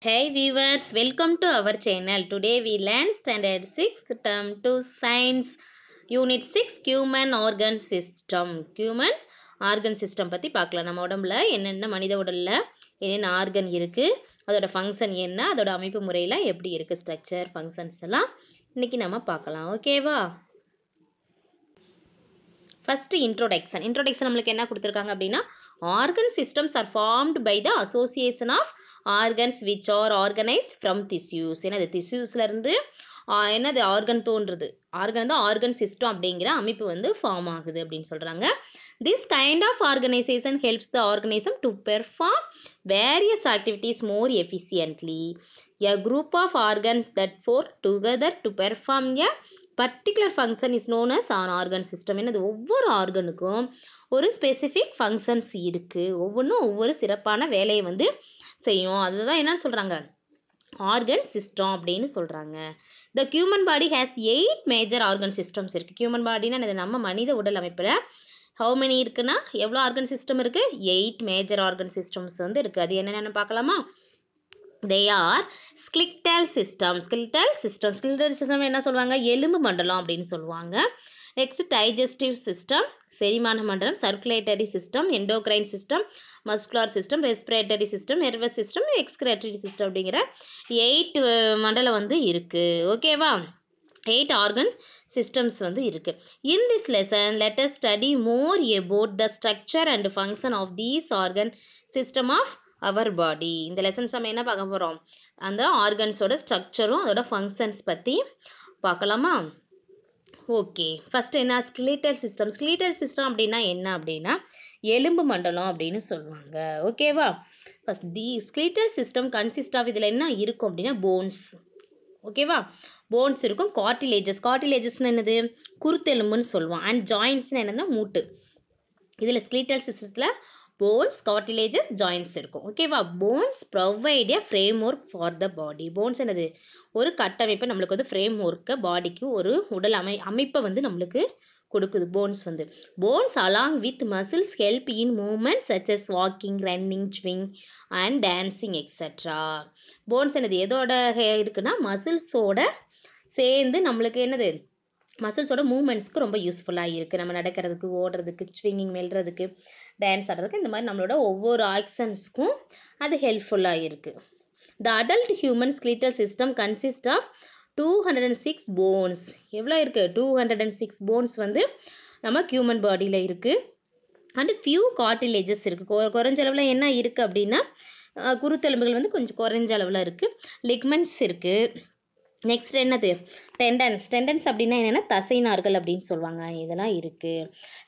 Hey viewers, welcome to our channel. Today we learn standard 6th term 2 science unit 6 human organ system. Human organ system பற்றி பார்க்கலாம். நம்ம உடம்புல என்னென்ன மனித உடலில் என்னென்ன ஆர்கன் இருக்குது, அதோட ஃபங்க்ஷன் என்ன, அதோட அமைப்பு முறையில் எப்படி இருக்குது, ஸ்ட்ரக்சர் ஃபங்க்ஷன்ஸ் எல்லாம் இன்றைக்கி நம்ம பார்க்கலாம். ஓகேவா? ஃபஸ்ட்டு இன்ட்ரோடக்ஷன் நம்மளுக்கு என்ன கொடுத்துருக்காங்க அப்படின்னா, organ systems are formed by the association of organs which are organised from tissues. என்னது டிஷ்யூஸ்லேருந்து என்னது ஆர்கன் தோன்றுறது, ஆர்கன் தான் ஆர்கன் சிஸ்டம் அப்படிங்கிற அமைப்பு வந்து ஃபார்ம் ஆகுது அப்படின்னு சொல்கிறாங்க. This kind of organisation helps the organism to perform various activities more efficiently. A group of organs that for together to perform a particular function is known as an organ system. என்னது ஒவ்வொரு ஆர்கனுக்கும் ஒரு specific functions இருக்குது, ஒவ்வொன்றும் ஒவ்வொரு சிறப்பான வேலையை வந்து செய்யும். அதுதான் என்னன்னு சொல்கிறாங்க, ஆர்கன் சிஸ்டம் அப்படின்னு சொல்கிறாங்க. The human body has 8 major organ systems இருக்குது. ஹியூமன் பாடினா இது நம்ம மனித உடல் அமைப்பில் ஹவு மெனி இருக்குன்னா எவ்வளோ ஆர்கன் சிஸ்டம் இருக்குது? 8 மேஜர் ஆர்கன் சிஸ்டம்ஸ் வந்து இருக்குது. அது என்னென்னு பார்க்கலாமா? they are skeletal system. skeletal system என்ன சொல்லுவாங்க? எலும்பு மண்டலம் அப்படின்னு சொல்லுவாங்க. நெக்ஸ்ட் டைஜஸ்டிவ் சிஸ்டம், செரிமான மண்டலம், circulatory system, endocrine system, muscular system, respiratory system, nervous system, excretory system அப்படிங்கிற 8 மண்டலம் வந்து இருக்குது. ஓகேவா? 8 ஆர்கன் சிஸ்டம்ஸ் வந்து இருக்குது. In this lesson let us study more about the structure and function of these organ system of our body. இந்த lessons நம்ம என்ன பார்க்க போகிறோம்? அந்த ஆர்கன்ஸோட ஸ்ட்ரக்சரும் அதோட ஃபங்க்ஷன்ஸ் பற்றி பார்க்கலாமா? ஓகே, ஃபஸ்ட்டு என்ன ஸ்கெலிட்டல் சிஸ்டம் அப்படின்னா என்ன அப்படின்னா எலும்பு மண்டலம் அப்படின்னு சொல்லுவாங்க. ஓகேவா? First the skeletal system consist of இதில் என்ன இருக்கும் அப்படின்னா போன்ஸ். ஓகேவா? போன்ஸ் இருக்கும். கார்டிலேஜஸ்னு என்னது? குருத்தெலும்புன்னு சொல்லுவோம். அண்ட் ஜாயின்ட்ஸ்னு என்னதுன்னா மூட்டு. இதில் ஸ்கெலிட்டல் சிஸ்டத்தில் போன்ஸ், கார்டிலேஜஸ், ஜாயின்ட்ஸ் இருக்கும். ஓகேவா? Bones provide a framework for the body. Bones என்னது? ஒரு கட்டமைப்பை நம்மளுக்கு வந்து ஃப்ரேம் ஒர்க்கை பாடிக்கு ஒரு உடல் அமைப்பை வந்து நம்மளுக்கு கொடுக்குது போன்ஸ் வந்து. Bones along with muscles help in movement such as walking, running, swing and dancing extra. Bones என்னது எதோட இருக்குன்னா மசில்ஸோட சேர்ந்து நம்மளுக்கு என்னது மசில்ஸோட மூமெண்ட்ஸ்க்கு ரொம்ப யூஸ்ஃபுல்லாக இருக்குது. நம்ம நடக்கிறதுக்கு, ஓடுறதுக்கு, ஸ்விங்கிங், மெல்றதுக்கு, டான்ஸ் ஆடுறதுக்கு, இந்த மாதிரி நம்மளோட ஒவ்வொரு ஆக்ஷன்ஸ்க்கும் அது ஹெல்ப்ஃபுல்லாக இருக்குது. The adult human skeletal system consist of 206 bones. எவ்வளோ இருக்குது? 206 போன்ஸ் வந்து நம்ம ஹியூமன் பாடியில் இருக்குது. அண்ட் ஃபியூ கார்டிலேஜஸ் இருக்குது. குறைஞ்ச அளவில் என்ன இருக்குது அப்படின்னா குருத்தெலும்புகள் வந்து கொஞ்சம் குறைஞ்ச அளவில் இருக்குது. லிக்மெண்ட்ஸ் இருக்குது. நெக்ஸ்ட் என்னது? டெண்டன்ஸ் அப்படின்னா என்னென்னா தசைநார்கள் அப்படின்னு சொல்லுவாங்க. இதெல்லாம் இருக்குது.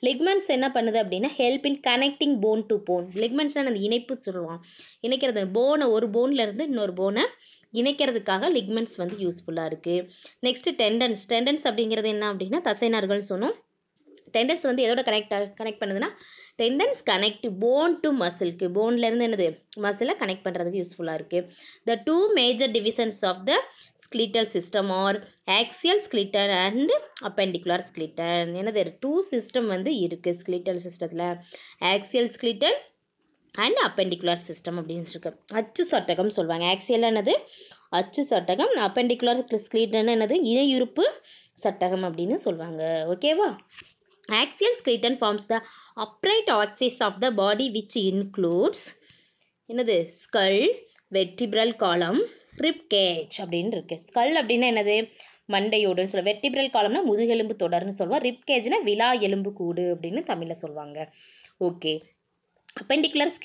லிக்மெண்ட்ஸ் என்ன பண்ணுது அப்படின்னா help in connecting bone to bone. லிக்மெண்ட்ஸ்னால் அந்த இணைப்பு சொல்லுவாங்க. இணைக்கிறது போனை, ஒரு போன்லேருந்து இன்னொரு போனை இணைக்கிறதுக்காக லிக்மெண்ட்ஸ் வந்து யூஸ்ஃபுல்லாக இருக்குது. நெக்ஸ்ட்டு டெண்டன்ஸ் அப்படிங்கிறது என்ன அப்படின்னா தசைநார்கள்னு சொன்னோம். டெண்டன்ஸ் வந்து எதோட கனெக்ட் பண்ணுதுன்னா டெண்டன்ஸ் கனெக்ட் போன் டு மசில்க்கு. போன்லேருந்து என்னது? மசிலை கனெக்ட் பண்ணுறதுக்கு யூஸ்ஃபுல்லாக இருக்குது. The 2 major divisions of the skeletal system are axial skeleton and appendicular skeleton. என்னது? 2 சிஸ்டம் வந்து இருக்குது skeletal சிஸ்டத்தில். Axial skeleton and appendicular system அப்படின்னு இருக்கு. அச்சு சட்டகம் சொல்லுவாங்க. ஆக்சியல் என்னது? அச்சு சட்டகம். அப்பெண்டிகுலர் skeleton என்னது? இணையுறுப்பு சட்டகம் அப்படின்னு சொல்லுவாங்க. ஓகேவா? Axial skeleton forms the upright axis of the body which includes என்னது? Skull, vertebral column, rib cage அப்படின்னு இருக்குது. ஸ்கல் அப்படின்னா என்னது? மண்டையோடுன்னு சொல்லுவோம். வெர்டிபிரல் காலம்னா முதுகெலும்பு தொடர்னு சொல்லுவோம். ரிப் கேஜ்னா விலா எலும்பு கூடு அப்படின்னு தமிழில் சொல்லுவாங்க. ஓகே, அப்பெண்டிகுலர்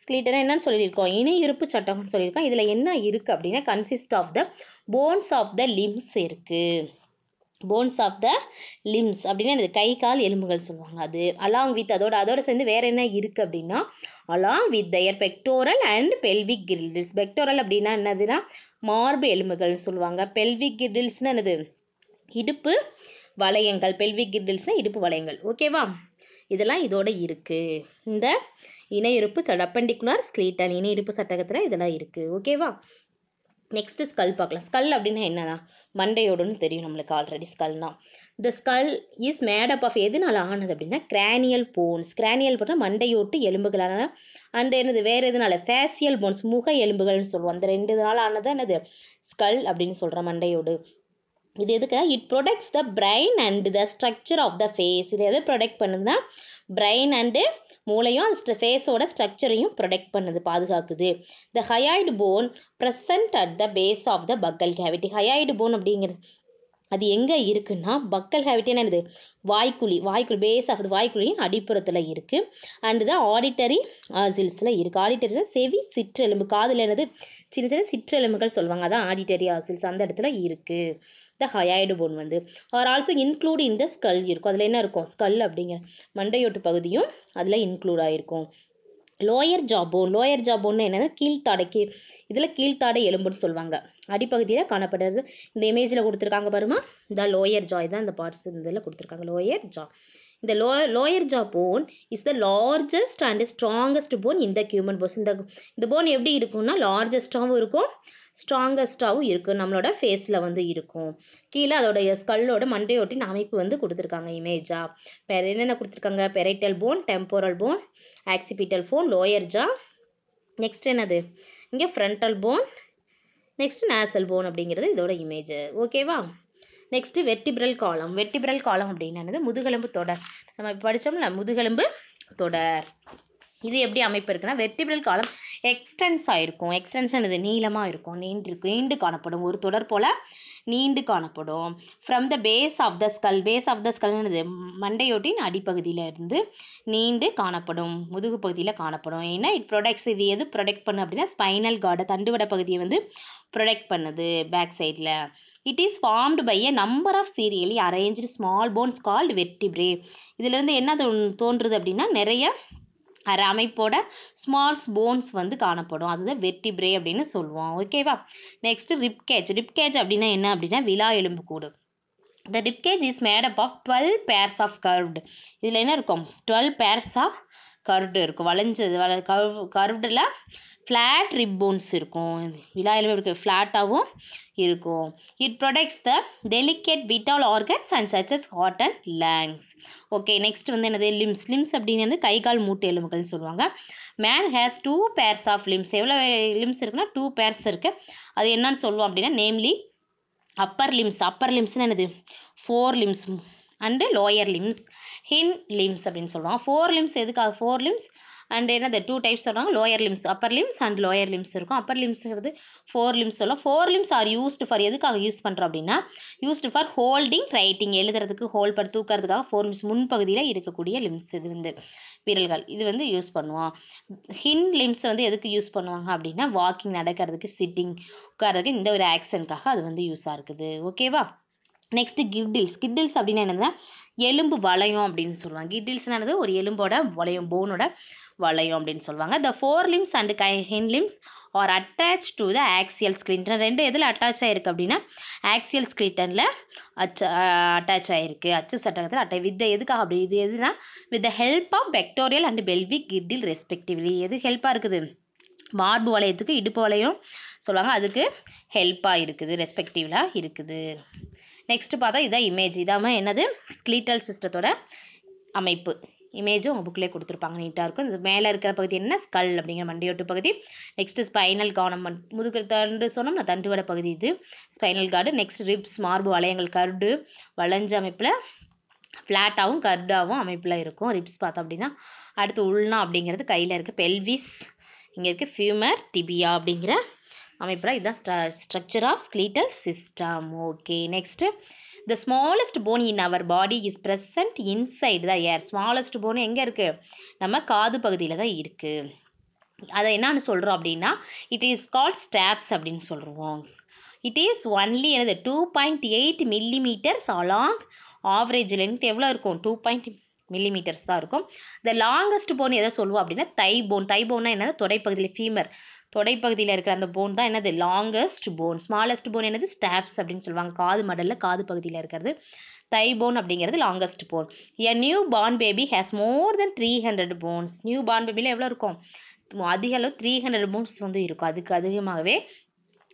ஸ்கெலிட்டன் என்னன்னு சொல்லியிருக்கோம்? இணையுறுப்பு சட்டகம் சொல்லியிருக்கோம். இதில் என்ன இருக்குது அப்படின்னா consist of the bones of the limbs இருக்குது. போன்ஸ் ஆஃப் த லிம்ஸ் அப்படின்னா அது கை கால் எலும்புகள் சொல்லுவாங்க. அது அலாங் வித் அதோட சேர்ந்து வேறு என்ன இருக்குது அப்படின்னா along with their pectoral and pelvic girdles. Pectoral அப்படின்னா என்னதுன்னா மார்பு எலும்புகள்னு சொல்லுவாங்க. பெல்விக் கிரிடில்ஸ்னால் என்னது? இடுப்பு வளையங்கள். பெல்விக் கிரிடில்ஸ்னால் இடுப்பு வளையங்கள். ஓகேவா? இதெல்லாம் இதோட இருக்குது. இந்த இணையுறுப்பு அப்பெண்டிகுலர் skeleton இணையுறுப்பு சட்டகத்தில் இதெல்லாம் இருக்குது. ஓகேவா? நெக்ஸ்ட்டு ஸ்கல் பார்க்கலாம். ஸ்கல் அப்படின்னா என்னன்னா மண்டையோடுன்னு தெரியும் நம்மளுக்கு ஆல்ரெடி. ஸ்கல்னா the skull is made up of எதுனால ஆனது அப்படின்னா கிரானியல் போன்ஸ். கிரானியல் போட்டால் மண்டையோட்டு எலும்புகளான அண்ட் என்னது வேறு எதுனால ஃபேசியல் போன்ஸ் முக எலும்புகள்னு சொல்லுவோம். அந்த 2 நாள் ஆனது என்னது ஸ்கல் அப்படின்னு சொல்கிறோம் மண்டையோடு. இது எதுக்கு it protects the brain and the structure of the face. இது எது ப்ரொடெக்ட் பண்ணுதுன்னா பிரைன் அண்டு மூளையும் அந்த ஃபேஸோட ஸ்ட்ரக்சரையும் ப்ரொடெக்ட் பண்ணுது, பாதுகாக்குது. The hyoid bone present at the base of the buccal cavity. Hyoid bone அப்படிங்கிறது அது எங்கே இருக்குன்னா பக்கல் கேவிட்டி என்னது வாய்க்குழி பேஸ் ஆஃப் த வாய்க்குழியின் அடிப்புறத்தில் இருக்குது. அண்டு தான் ஆடிட்டரி ஆசில்ஸில் இருக்குது. ஆடிட்டரி செவி சிற்றெலும்பு, காதில் என்னது சின்ன சின்ன சிற்றெலும்புகள் சொல்லுவாங்க, அதான் ஆடிட்டரி ஆசில்ஸ் அந்த இடத்துல இருக்குது. த ஹயாய்டு போன் வந்து are also include in the skull இருக்கும். அதில் என்ன இருக்கும் ஸ்கல் அப்படிங்கிற மண்டையோட்டு பகுதியும் அதில் இன்க்ளூட் ஆகிருக்கும். லோயர் ஜாபோன் என்னென்னா கீழ்த்தாடைக்கு, இதில் கீழ்த்தாடை எலும்புன்னு சொல்லுவாங்க, அடிப்பகுதியில் காணப்படுறது. இந்த இமேஜில் கொடுத்துருக்காங்க பாருமா, இந்த லோயர் ஜா தான் இந்த பார்ட்ஸ் இதில் கொடுத்துருக்காங்க லோயர் ஜா. இந்த lower jaw phone is the largest and strongest phone இந்த ஹியூமன் போன்ஸ். இந்த போன் எப்படி இருக்கும்னா லார்ஜஸ்ட்டாகவும் இருக்கும் ஸ்ட்ராங்கஸ்ட்டாகவும் இருக்கும், நம்மளோட ஃபேஸில் வந்து இருக்கும். கீழே அதோடைய ஸ்கல்லோட மண்டையோட்டின் அமைப்பு வந்து கொடுத்துருக்காங்க இமேஜாக. வேறு என்னென்ன கொடுத்துருக்காங்க parietal phone, temporal phone, occipital phone, lower jaw, next என்னது இங்கே frontal phone, next nasal phone அப்படிங்கிறது இதோட இமேஜ். ஓகேவா. நெக்ஸ்ட்டு வெர்டிபிரல் காலம் அப்படின்னு என்னது முதுகெலும்பு தொடர். நம்ம படித்தோம்ல முதுகெலும்பு தொடர். இது எப்படி அமைப்பு இருக்குன்னா வெர்டிபிரல் காலம் எக்ஸ்டென்ஸ் ஆகிருக்கும். எக்ஸ்டென்ஷன் இது நீளமாக இருக்கும், நீண்டு காணப்படும், ஒரு தொடர் போல் நீண்டு காணப்படும். From the base of the skull என்னது மண்டையோட்டின் அடிப்பகுதியில் இருந்து நீண்டு காணப்படும், முதுகு பகுதியில் காணப்படும். ஏன்னா இட் ப்ரொடெக்ட்ஸ், இது எது ப்ரொடெக்ட் பண்ணு அப்படின்னா ஸ்பைனல் கார்டு தண்டுவட பகுதியை வந்து ப்ரொடெக்ட் பண்ணுது பேக் சைடில். It is formed by a number of serially arranged small bones called vertebrae. இதுலேருந்து என்ன தோன்றுது அப்படின்னா நிறைய அமைப்போட ஸ்மால்ஸ் போன்ஸ் வந்து காணப்படும், அதுதான் வெர்டிப்ரே அப்படின்னு சொல்லுவோம். ஓகேவா. நெக்ஸ்ட்டு ரிப்கேஜ் அப்படின்னா என்ன அப்படின்னா விலா எலும்பு கூடு. The ribcage is made up of 12 pairs of curved. இதில் என்ன இருக்கும் 12 pairs ஆஃப் கர்வ்டு இருக்கும், வளைஞ்சது கர்வ்டில் ஃப்ளாட் ரிப் போன்ஸ் இருக்கும். விலா எலும்பு இருக்குது ஃப்ளாட்டாகவும் இருக்கும். It protects the delicate vital organs and such as heart and lungs. Okay. Next வந்து என்னது லிம்ஸ் அப்படின்னு வந்து கை கால் மூட்டு எலும்புகள்னு சொல்லுவாங்க. Man has 2 pairs of limbs. எவ்வளோ லிம்ஸ் இருக்குன்னா 2 pairs இருக்குது. அது என்னன்னு சொல்லுவோம் அப்படின்னா நேம்லி அப்பர் லிம்ஸ்னு என்னது 4 limbs and lower limbs limbs அப்படின்னு சொல்லுவாங்க. 4 limbs எதுக்காக 4 limbs அண்ட் என்னது 2 types சொல்கிறாங்க lower limbs upper limbs and lower limbs இருக்கும். அப்பர் லிம்ஸுங்கிறது 4 limbs சொல்லலாம். 4 limbs ஆர் யூஸ்டு ஃபார் எதுக்காக யூஸ் பண்ணுறோம் அப்படின்னா யூஸ்டு ஃபார் ஹோல்டிங் ரைட்டிங் எழுதுறதுக்கு தூக்கிறதுக்காக 4 limbs முன்பகுதியில் இருக்கக்கூடிய லிம்ஸ் இது வந்து விரல்கள் இது வந்து யூஸ் பண்ணுவோம். லிம்ஸ் வந்து எதுக்கு யூஸ் பண்ணுவாங்க அப்படின்னா வாக்கிங் நடக்கிறதுக்கு சிட்டிங் உட்கார்றதுக்கு இந்த ஒரு ஆக்ஷனுக்காக அது வந்து யூஸாக இருக்குது. ஓகேவா. நெக்ஸ்ட்டு கிட்டில்ஸ் அப்படின்னா என்னதுன்னா எலும்பு வளையம் அப்படின்னு சொல்லுவாங்க. கிட்டில்ஸ்னானது ஒரு எலும்போட வளையம் போனோட வளையம் அப்படின்னு சொல்லுவாங்க. The 4 limbs and hind limbs are attach to the axial skeleton. ரெண்டு எதில் அட்டாச் ஆகிருக்கு அப்படின்னா ஆக்சியல் ஸ்கிலிட்டனில் அட்டாச் ஆகிருக்கு, அச்சு சட்டகத்தில் வித் எதுக்காக அப்படி இது எதுனா with the help of pectoral and pelvic girdle respectively. எது ஹெல்ப்பாக இருக்குது மார்பு வளையத்துக்கு இடுப்பு வளையம் சொல்லுவாங்க, அதுக்கு ஹெல்ப்பாக இருக்குது ரெஸ்பெக்டிவ்லாக இருக்குது. நெக்ஸ்ட்டு பார்த்தா இதான் இமேஜ். இதாம என்னது ஸ்க்லீட்டல் சிஸ்டத்தோட அமைப்பு. இமேஜும் உங்கள் புக்கிலே கொடுத்துருப்பாங்க, நீட்டாக இருக்கும். இது மேலே இருக்கிற பகுதி என்ன ஸ்கல் அப்படிங்கிற மண்டையோட்டு பகுதி. நெக்ஸ்ட்டு ஸ்பைனல் கார்டு முதுகு தண்டு சொன்னோம்னா தண்டுவட பகுதி இது ஸ்பைனல் கார்டு. நெக்ஸ்ட் ரிப்ஸ் மார்பு வளையங்கள் கர்டு வளைஞ்ச அமைப்பில் ஃப்ளாட்டாகவும் கர்டாகவும் அமைப்பில் இருக்கும் ரிப்ஸ் பார்த்தோம் அப்படின்னா. அடுத்து உள்னா அப்படிங்கிறது கையில் இருக்குது பெல்விஸ், இங்கே இருக்குது ஃபியூமர் டிபியா அப்படிங்கிற அமைப்பில் இதுதான் structure of skeletal system. Okay. Next the smallest bone in our body is present inside the ear. Smallest bone எங்கே இருக்குது நம்ம காது பகுதியில் தான் இருக்குது. அதை என்னன்னு சொல்கிறோம் அப்படின்னா இட் இஸ் கால்ட் ஸ்டாப்ஸ் அப்படின்னு சொல்லுவோம். இட் இஸ் ஒன்லி எனது 2.8 millimeters அலாங். ஆவரேஜ் லென்த் எவ்வளோ இருக்கும் 2 millimeters தான் இருக்கும். த லாங்கஸ்ட் போன் எதை சொல்லுவோம் அப்படின்னா தை போன்னா என்னது தொடைப்பகுதியில் ஃபீமர் தொடைப்பகுதியில் இருக்கிற அந்த போன் தான் என்னது லாங்கஸ்ட் போன். ஸ்மாலஸ்ட் போன் என்னது ஸ்டாப்ஸ் அப்படின்னு சொல்லுவாங்க. காது மடலில் காது பகுதியில் இருக்கிறது தை போன் அப்படிங்கிறது longest bone. A newborn baby has more than 300 bones. Newborn பேபியில் எவ்வளோ இருக்கும் அதிக அளவு 300 bones வந்து இருக்கும், அதுக்கு அதிகமாகவே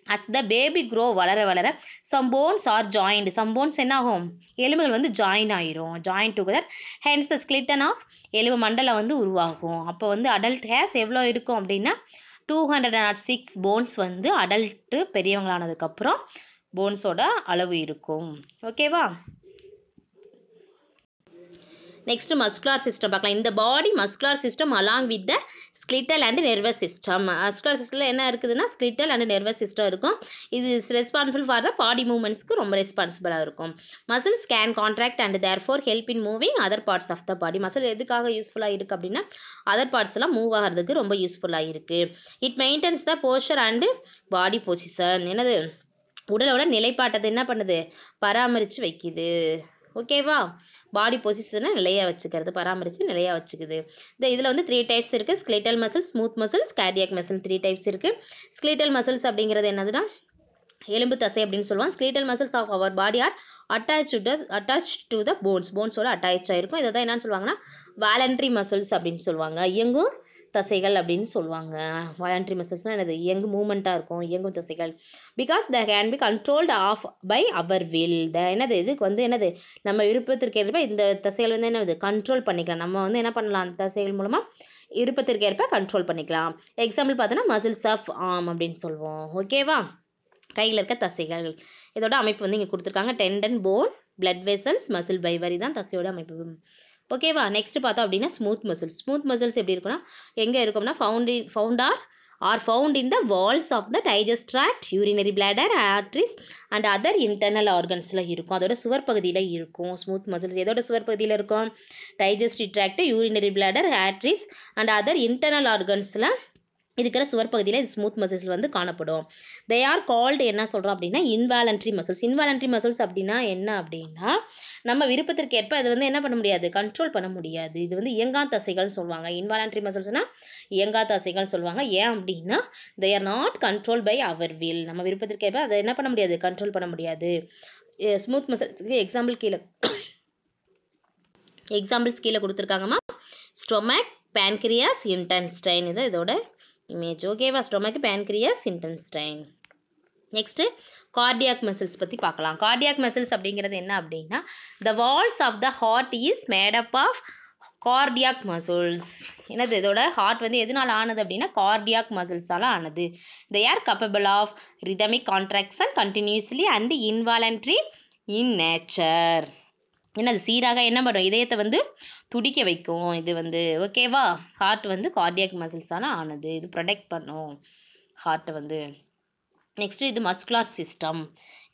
as the baby grow வளர வளர some bones are joined. some bones என்ன ஆகும், எலும்புகள் வந்து ஜாயின் ஆயிரும், join together, hence the skeleton of எலும்பு மண்டலம் வந்து உருவாகும். அப்போ வந்து அடல்ட் ஹேஸ் எவ்வளோ இருக்கும் அப்படின்னா 206 போன்ஸ் வந்து அடல்ட்டு பெரியவங்களானதுக்கப்புறம் போன்ஸோட அளவு இருக்கும். ஓகேவா? நெக்ஸ்ட் மஸ்குலார் சிஸ்டம் பார்க்கலாம். இந்த body muscular system along with the skeletal and nervous system. Muscular சிஸ்டமில் என்ன இருக்குதுன்னா ஸ்கிலிட்டல் அண்ட் நெர்வஸ் சிஸ்டம் இருக்கும். இது ரெஸ்பான்சிபிள் ஃபார் த பாடி மூவ்மெண்ட்ஸ்க்கு ரொம்ப ரெஸ்பான்சிபிளாக இருக்கும். Muscles can contract and therefore help in moving other parts of the body. Muscle எதுக்காக யூஸ்ஃபுல்லாக இருக்குது அப்படின்னா அதர் பார்ட்ஸ்லாம் மூவ் ஆகிறதுக்கு ரொம்ப யூஸ்ஃபுல்லாக இருக்குது. It maintenance the poster and body position. என்னது, உடலோட நிலைப்பாட்டத்தை என்ன பண்ணுது, பராமரித்து வைக்குது. ஓகேவா? பாடி பொசிஷனை நிலையாக வச்சுக்கிறது, பராமரித்து நிலையாக வச்சுக்குது. இதில் வந்து 3 டைப்ஸ் இருக்குது. Skeletal muscles, smooth muscles, cardiac muscle, 3 types இருக்குது. ஸ்கெலிட்டல் மசில்ஸ் அப்படிங்கிறது என்னதுன்னா எலும்பு தசை அப்படின்னு சொல்லுவாங்க. Skeletal muscles of our body are attach to the போன்ஸோட அட்டாச் ஆகிருக்கும். இதை தான் என்னன்னு சொல்லுவாங்கன்னா வாலண்ட்ரி மசில்ஸ் அப்படின்னு சொல்லுவாங்க. இயங்கும் தசைகள் அப்படின்னு சொல்லுவாங்க. வாலண்ட்ரி மசில்ஸ்னால் என்னது, இயங்கு மூமெண்ட்டாக இருக்கும், இயங்கும் தசைகள். Because the can be controlled of by our will. என்னது, இதுக்கு வந்து என்னது, நம்ம விருப்பத்திற்கு ஏற்ப இந்த தசைகள் வந்து என்னது கண்ட்ரோல் பண்ணிக்கலாம். நம்ம வந்து என்ன பண்ணலாம், அந்த தசைகள் மூலமாக விருப்பத்திற்கு ஏற்ப கண்ட்ரோல் பண்ணிக்கலாம். எக்ஸாம்பிள் பார்த்தோன்னா மசில்ஸ் ஆஃப் ஆர்ம் அப்படின்னு சொல்லுவோம். ஓகேவா? கையில் இருக்க தசைகள். இதோட அமைப்பு வந்து இங்கே கொடுத்துருக்காங்க. Tendon, bone, blood vessels, muscle fibre தான் தசையோட அமைப்பு. ஓகேவா? நெக்ஸ்ட் பார்த்தோம் அப்படின்னா ஸ்மூத் மசில்ஸ். ஸ்மூத் மசில்ஸ் எப்படி இருக்குன்னா எங்கே இருக்கும்னா found in the walls of the digest tract, urinary bladder, arteries and other internal ஆர்கன்ஸில் இருக்கும். அதோட சுவர் பகுதியில் இருக்கும் ஸ்மூத் மசில்ஸ். எதோட சுவர் பகுதியில் இருக்கும், digestive tract, urinary bladder, arteries and other internal ஆர்கன்ஸில் இருக்கிற சுவர் பகுதியில் இது ஸ்மூத் மசில்ஸ் வந்து காணப்படும். தே ஆர் கால்டு என்ன சொல்கிறோம் அப்படின்னா இன்வாலண்ட்ரி மசில்ஸ். இன்வாலண்ட்ரி மசில்ஸ் அப்படின்னா என்ன அப்படின்னா நம்ம விருப்பத்திற்கு ஏற்ப அது வந்து என்ன பண்ண முடியாது, கண்ட்ரோல் பண்ண முடியாது. இது வந்து இயங்கா தசைகள்னு சொல்லுவாங்க. இன்வாலண்ட்ரி மசில்ஸ்னால் இயங்கா தசைகள்னு சொல்லுவாங்க. ஏன் அப்படின்னா they are not control by our will. நம்ம விருப்பத்திற்கு ஏற்ப அதை என்ன பண்ண முடியாது, கண்ட்ரோல் பண்ண முடியாது. ஸ்மூத் மசில்ஸுக்கு எக்ஸாம்பிள்ஸ் கீழே கொடுத்துருக்காங்கம்மா. Stomach, pancreas, intestine. இது இதோட இமேஜ். ஓகேவா? Stomach, pancreas, intestine. Next cardiac muscles பற்றி பார்க்கலாம். கார்டியாக் மசில்ஸ் அப்படிங்கிறது என்ன அப்படின்னா the walls of the heart is made up of cardiac muscles. என்னது, இதோட ஹார்ட் வந்து எதனால் ஆனது அப்படின்னா கார்டியாக் மசில்ஸால் ஆனது. They are capable of rhythmic contraction continuously and involuntary in nature. என்னது, சீராக என்ன பண்ணும், இதயத்தை வந்து துடிக்க வைக்கும். இது வந்து ஓகேவா? ஹார்ட் வந்து கார்டியாக் மசில்ஸால் ஆனது. இது ப்ரொடெக்ட் பண்ணும் ஹார்ட்டை வந்து. நெக்ஸ்ட்டு இது மஸ்குலார் சிஸ்டம்.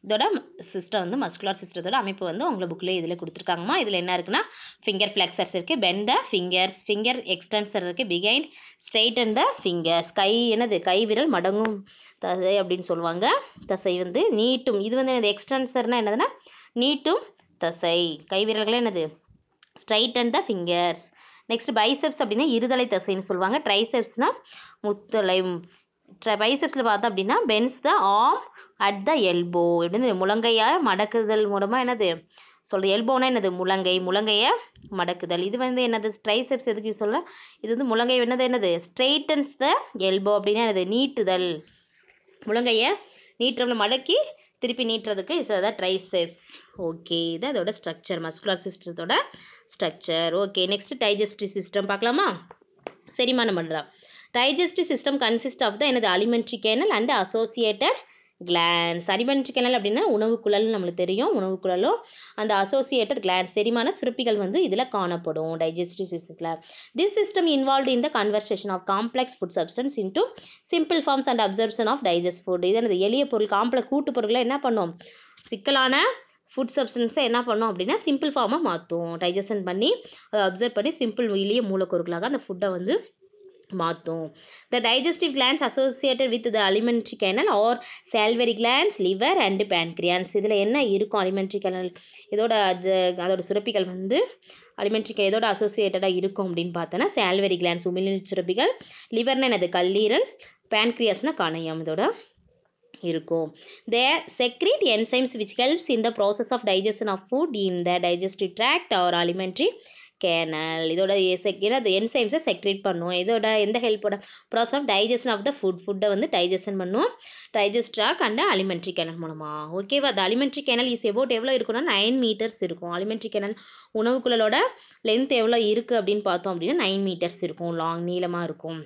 இதோட சிஸ்டம் வந்து மஸ்குலார் சிஸ்டத்தோட அமைப்பு வந்து உங்களை புக்கில் இதில் கொடுத்துருக்காங்கம்மா. இதில் என்ன இருக்குன்னா ஃபிங்கர் ஃப்ளெக்சர்ஸ் இருக்குது, bend the fingers, finger extensor இருக்குது, பிகைண்ட் ஸ்ட்ரெயிட்டன் த ஃபிங்கர்ஸ். என்னது, கை விரல் மடங்கும் தசை அப்படின்னு சொல்லுவாங்க. தசை வந்து நீட்டும். இது வந்து என்னது, எக்ஸ்டென்சர்னால் என்னதுன்னா நீட்டும் தசை. கை விரல்கள் என்னது, straighten the fingers. Next biceps அப்படின்னா இருதலை தசைன்னு சொல்லுவாங்க. ட்ரைசெப்ஸ்னால் முத்தலை. பைசெப்ஸில் பார்த்தோம் அப்படின்னா bends the arm at the elbow. எப்படின்னு முழங்கையால் மடக்குதல் மூலமாக என்னது சொல்கிற. எல்போனா என்னது, முழங்கையை மடக்குதல். இது வந்து என்னது, ட்ரைசெப்ஸ் எதுக்கு யூஸ் சொல்ல, இது வந்து முழங்கை என்னது ஸ்ட்ரெயிட்டன்ஸ் த எல்போ அப்படின்னா என்னது, நீட்டுதல். முழங்கையை நீட்டுறவங்களை மடக்கி திருப்பி நீட்டுறதுக்கு அதான் ட்ரைசெப்ஸ். ஓகே, இது அதோட ஸ்ட்ரக்சர், மஸ்குலர் சிஸ்டத்தோட structure. Okay, next digestive system பார்க்கலாமா. செரிமானம் பண்ணுறோம். Digestive system consist of the என்னது alimentary canal and associated glands. Alimentary canal அப்படின்னா உணவுக்குழல் நம்மளுக்கு தெரியும். உணவுக்குழலும் அந்த அசோசியேட்டட் கிளான்ஸ் செரிமான சுரப்பிகள் வந்து இதில் காணப்படும் டைஜஸ்டிவ் சிஸ்டத்தில். This system involve in the conversation of complex food substance into simple forms and absorption of digest food. இது என்னது, எளிய பொருள் காம்ப்ளெக்ஸ் கூட்டு பொருட்களை என்ன பண்ணும், சிக்கலான ஃபுட் சப்ஸ்டன்ஸை என்ன பண்ணோம் அப்படின்னா சிம்பிள் ஃபார்மாக மாற்றும். டைஜஷன் பண்ணி அதை அப்சர்வ் பண்ணி சிம்பிள் எளிய மூலப்பொருட்களாக அந்த ஃபுட்டை வந்து மாற்றும். The digestive glands associated with the alimentary canal are salivary glands, liver and pancreas. இதில் என்ன இருக்கும், அலிமெண்ட்ரி கேனல் அதோட சுரப்பிகள் வந்து அலிமெண்ட்ரி எதோட அசோசியேட்டடாக இருக்கும் அப்படின்னு பார்த்தோன்னா சால்வரி கிளான்ஸ் உமிழ்நீர் சுரப்பிகள், லிவர்னா என்னது கல்லீரல், பேன்க்ரியாஸ்னால் கணையம் இதோட இருக்கும். They secrete enzymes which helps in the process of digestion of food in the digestive tract or alimentary canal. இதோட என்னது என்சைம்ஸை செக்ரேட் பண்ணும். இதோட எந்த ஹெல்ப்போட process of digestion of the ஃபுட்டை வந்து டைஜஷன் பண்ணும். Digest tract and alimentary canal மூலமாக. ஓகேவா? அது அலிமெண்ட்ரி கேனல் இஸ் எபோட் எவ்வளோ இருக்குன்னா 9 மீட்டர்ஸ் இருக்கும். அலிமெண்ட்ரி கேனல் உணவுக்குள்ளோட லென்த் எவ்வளோ இருக்குது அப்படின்னு பார்த்தோம் அப்படின்னா 9 மீட்டர்ஸ் இருக்கும். லாங் நீளமாக இருக்கும்.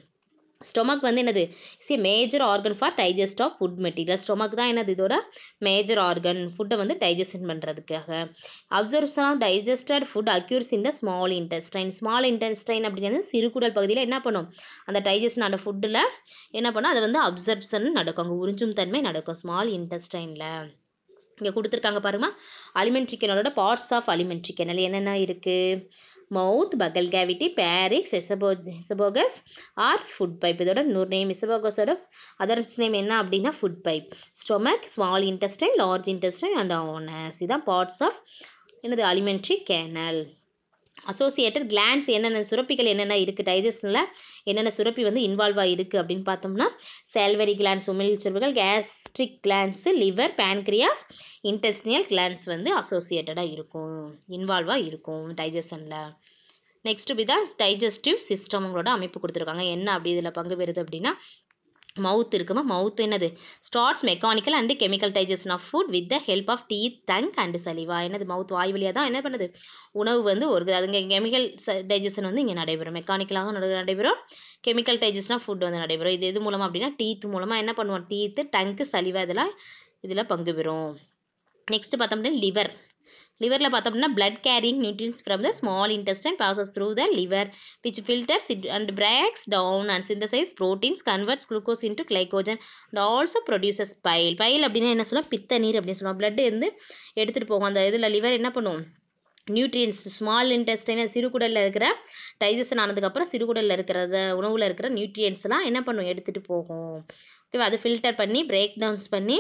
ஸ்டொமக் வந்து என்னது is a major organ for digest of food material. Stomach தான் என்னது இதோட மேஜர் ஆர்கன் ஃபுட்டை வந்து டைஜஷன் பண்ணுறதுக்காக. Absorption of digested food occurs in the small intestine. Small intestine அப்படிங்கிறது சிறுகுடல் பகுதியில் என்ன பண்ணும், அந்த டைஜஷன் ஆன ஃபுட்டில் என்ன பண்ணும், அது வந்து அப்சர்ப்ஷன் நடக்கும், அங்கே உறிஞ்சும் தன்மை நடக்கும் ஸ்மால் இன்டெஸ்டைனில். இங்கே கொடுத்துருக்காங்க பாருமா, அலிமெண்ட்ரி கேனலோட பார்ட்ஸ் ஆஃப் அலிமெண்ட்ரி கேனல் என்னென்ன இருக்குது. Mouth, buccal cavity, pharynx, oesophagus or food pipe. இதோட இன்னொரு நேம் எசபோகஸோட அதர்ஸ் நேம் என்ன அப்படின்னா food pipe. Stomach, small intestine, large intestine and anus. இதுதான் பார்ட்ஸ் ஆஃப் என்னது அலிமெண்ட்ரி கேனல். அசோசியேட்டட் கிளான்ஸ் என்னென்ன சுரப்பிகள் என்னென்ன இருக்குது, டைஜஷனில் என்னென்ன சுரப்பி வந்து இன்வால்வ் ஆகிருக்கு அப்படின்னு பார்த்தோம்னா சால்வரி கிளான்ஸ் உமிழ் சுரப்பிகள், gastric glands, liver, pancreas, intestinal glands வந்து அசோசியேட்டடாக இருக்கும், இன்வால்வாக இருக்கும் டைஜஷனில். நெக்ஸ்ட்டு இப்படி டைஜஸ்டிவ் சிஸ்டம் உங்களோட அமைப்பு கொடுத்துருக்காங்க. என்ன அப்படி இதில் பங்கு பெறுது அப்படின்னா மவுத் இருக்குமா, மவுத் என்னது starts mechanical and chemical digestion of food with the help of teeth, tongue and saliva. என்னது மவுத் வாய் வழியாக தான் என்ன பண்ணுது உணவு வந்து ஒரு அதுங்க கெமிக்கல் டைஜஷன் வந்து இங்கே நடைபெறும், மெக்கானிக்கலாக நடைபெறும், கெமிக்கல் டைஜஷன் ஆஃப் ஃபுட் வந்து நடைபெறும். இது எது மூலமாக அப்படின்னா டீத் மூலமாக என்ன பண்ணுவோம், டீத்து, டங்கு, சலிவா இதெல்லாம் இதில் பங்கு பெறும். நெக்ஸ்ட்டு பார்த்தோம்னா லிவர். லிவரில் பார்த்தோம்னா blood carrying nutrients from the small intestine passes through the liver which filters it and breaks down and synthesizes proteins, converts glucose into glycogen and also produces bile. Bile அப்படின்னா என்ன சொல்லுவோம், பித்த நீர் அப்படின்னு சொல்லுவோம். blood இருந்து எடுத்துகிட்டு போகும். அந்த இதில் லிவர் என்ன பண்ணும், நியூட்ரியன்ஸ் ஸ்மால் இன்டெஸ்டைன் சிறுகுடலில் இருக்கிற டைஜஷன் ஆனதுக்கப்புறம் சிறுகுடலில் இருக்கிறத உணவில் இருக்கிற நியூட்ரியன்ஸ்லாம் என்ன பண்ணும், எடுத்துகிட்டு போகும். ஓகேவா? அது ஃபில்டர் பண்ணி பிரேக் டவுன்ஸ் பண்ணி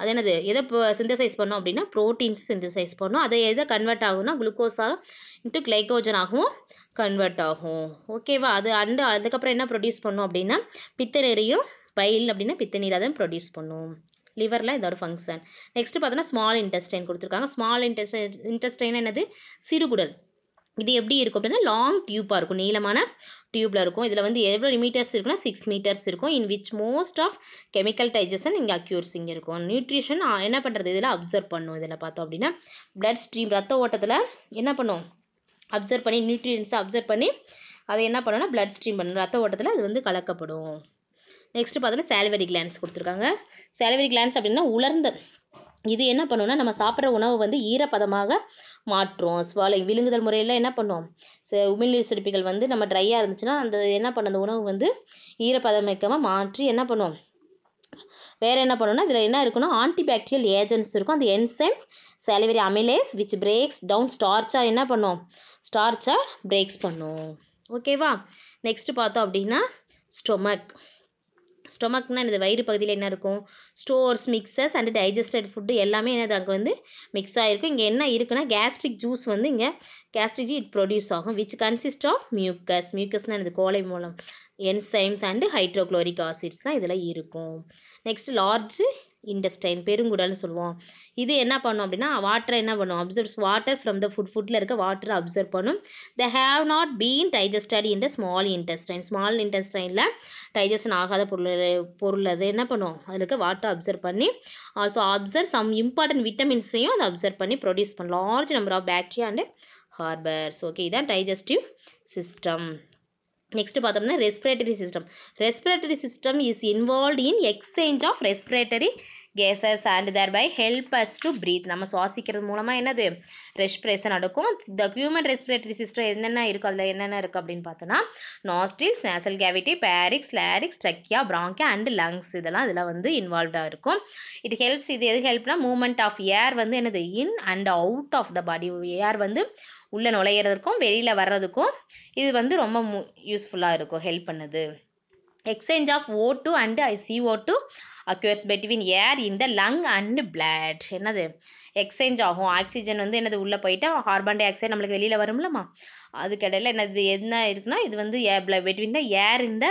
அது என்னது எதை சிந்தசைஸ் பண்ணோம் அப்படின்னா ப்ரோட்டீன்ஸ் சிந்தசைஸ் பண்ணோம். அதை எதை கன்வெர்ட் ஆகும்னா குளுக்கோஸாக இன்ட்டு கிளைக்கோஜன் ஆகும் கன்வெர்ட் ஆகும். ஓகேவா? அது அதுக்கப்புறம் என்ன ப்ரொடியூஸ் பண்ணும் அப்படின்னா பித்த நீரையும், பைல் அப்படின்னா பித்த நீர் அதை ப்ரொடியூஸ் பண்ணும். லிவரில் இதோட ஃபங்க்ஷன். நெக்ஸ்ட்டு பார்த்தோன்னா ஸ்மால் இன்டெஸ்டைன் கொடுத்துருக்காங்க. ஸ்மால் இன்டெஸ்டைன் என்னது சிறுகுடல். இது எப்படி இருக்கும் அப்படின்னா லாங் டியூப்பாக இருக்கும், நீளமான டியூப்பில் இருக்கும். இதில் வந்து எவ்வளோ மீட்டர்ஸ் இருக்குன்னா 6 மீட்டர்ஸ் இருக்கும். In which most of chemical digestion இங்கே அக்யூர்ஸ் இங்கே இருக்கும். நியூட்ரிஷன் என்ன பண்ணுறது இதில் அப்சர்வ் பண்ணும். இதில் பார்த்தோம் அப்படின்னா பிளட் ஸ்ட்ரீம் ரத்த ஓட்டத்தில் என்ன பண்ணும், அப்சர்வ் பண்ணி நியூட்ரியன்ஸை அப்சர்வ் பண்ணி அதை என்ன பண்ணணும்னா பிளட் ஸ்ட்ரீம் பண்ணணும், ரத்த ஓட்டத்தில் அது வந்து கலக்கப்படும். நெக்ஸ்ட்டு பார்த்தோன்னா சாலிவரி கிளான்ஸ் கொடுத்துருக்காங்க. சாலிவரி கிளான்ஸ் அப்படின்னா உலர்ந்த இது என்ன பண்ணுவோம்னா நம்ம சாப்பிட்ற உணவு வந்து ஈரப்பதமாக மாற்றும். விழுங்குதல் முறையில் என்ன பண்ணுவோம், உமிழ்நீர் சுரப்பிகள் வந்து நம்ம ட்ரையாக இருந்துச்சுன்னா அந்த என்ன பண்ண அந்த உணவு வந்து ஈரப்பதமிக்கமாக மாற்றி என்ன பண்ணுவோம், வேறு என்ன பண்ணுவோம்னா இதில் என்ன இருக்குன்னா ஆன்டிபாக்டீரியல் ஏஜென்ட்ஸ் இருக்கும். அந்த enzyme salivary amylase which breaks down ஸ்டார்ச்சாக என்ன பண்ணும், ஸ்டார்ச்சாக பிரேக்ஸ் பண்ணும். ஓகேவா? நெக்ஸ்ட்டு பார்த்தோம் அப்படின்னா ஸ்டொமக்னா இந்த வயிறு பகுதியில் என்ன இருக்கும், stores, mixtures and digested food எல்லாமே என்னது அங்கே வந்து மிக்ஸ் ஆகிருக்கும். இங்கே என்ன இருக்குன்னா கேஸ்ட்ரிக் ஜூஸ் வந்து இங்கே கேஸ்ட்ரிக் ஜூஸ் ப்ரொடியூஸ் ஆகும் விச் கன்சிஸ்ட் ஆஃப் மியூக்கஸ்னால் இது கோலை மூலம், என்சைம்ஸ் அண்டு ஹைட்ரோக்ளோரிக் ஆசிட்ஸ்லாம் இதில் இருக்கும். நெக்ஸ்ட் லார்ஜ் இன்டெஸ்டைன் பெருங்குடல்னு சொல்லுவோம். இது என்ன பண்ணும் அப்படின்னா வாட்டரை என்ன பண்ணும், அப்சர்வ்ஸ் வாட்டர் ஃப்ரம் த ஃபுட்டில் இருக்க வாட்டரை அப்சர்வ் பண்ணும். They have not been digested in the small இன்டெஸ்டைனில் டைஜஷன் ஆகாத பொருள் அது என்ன பண்ணும், அதில் இருக்க வாட்டரை அப்சர்வ் பண்ணி ஆல்சோ அப்சர்வ் சம் இம்பார்ட்டன்ட் விட்டமின்ஸையும் அதை அப்சர்வ் பண்ணி ப்ரொடியூஸ் பண்ணும். Large number of bacteria and harbours. Okay, இதான் டைஜஸ்டிவ் சிஸ்டம். நெக்ஸ்ட் பார்த்தோம்னா respiratory system is involved in exchange of respiratory gases and thereby help us to breathe. நம்ம சுவாசிக்கிறது மூலமாக என்னது ரெஸ்பிரேஷன் நடக்கும். த ஹியூமன் ரெஸ்பிரேட்டரி சிஸ்டம் என்னென்ன இருக்குது, அதில் என்னென்ன இருக்குது அப்படின்னு பார்த்தோன்னா nostrils, nasal cavity, pharynx, larynx, trachea, bronchi and lungs இதெல்லாம் இதில் வந்து இன்வால்வ்டாக இருக்கும். இது எது ஹெல்ப்னா மூமெண்ட் ஆஃப் ஏர் வந்து என்னது in and out of the body. Air வந்து உள்ளே நுழையிறதுக்கும் வெளியில் வர்றதுக்கும் இது வந்து ரொம்ப யூஸ்ஃபுல்லாக இருக்கும், ஹெல்ப் பண்ணுது. Exchange of O2 and CO2 occurs between air in the lung and blood. என்னது எக்ஸ்சேஞ்ச் ஆகும், ஆக்சிஜன் வந்து என்னது உள்ளே போயிட்டு கார்பன் டை ஆக்சைடு நம்மளுக்கு வெளியில் வரும்லம்மா, அதுக்கிடையில் என்ன இருக்குன்னா இது வந்து பிட்வீன் த ஏர் இந்த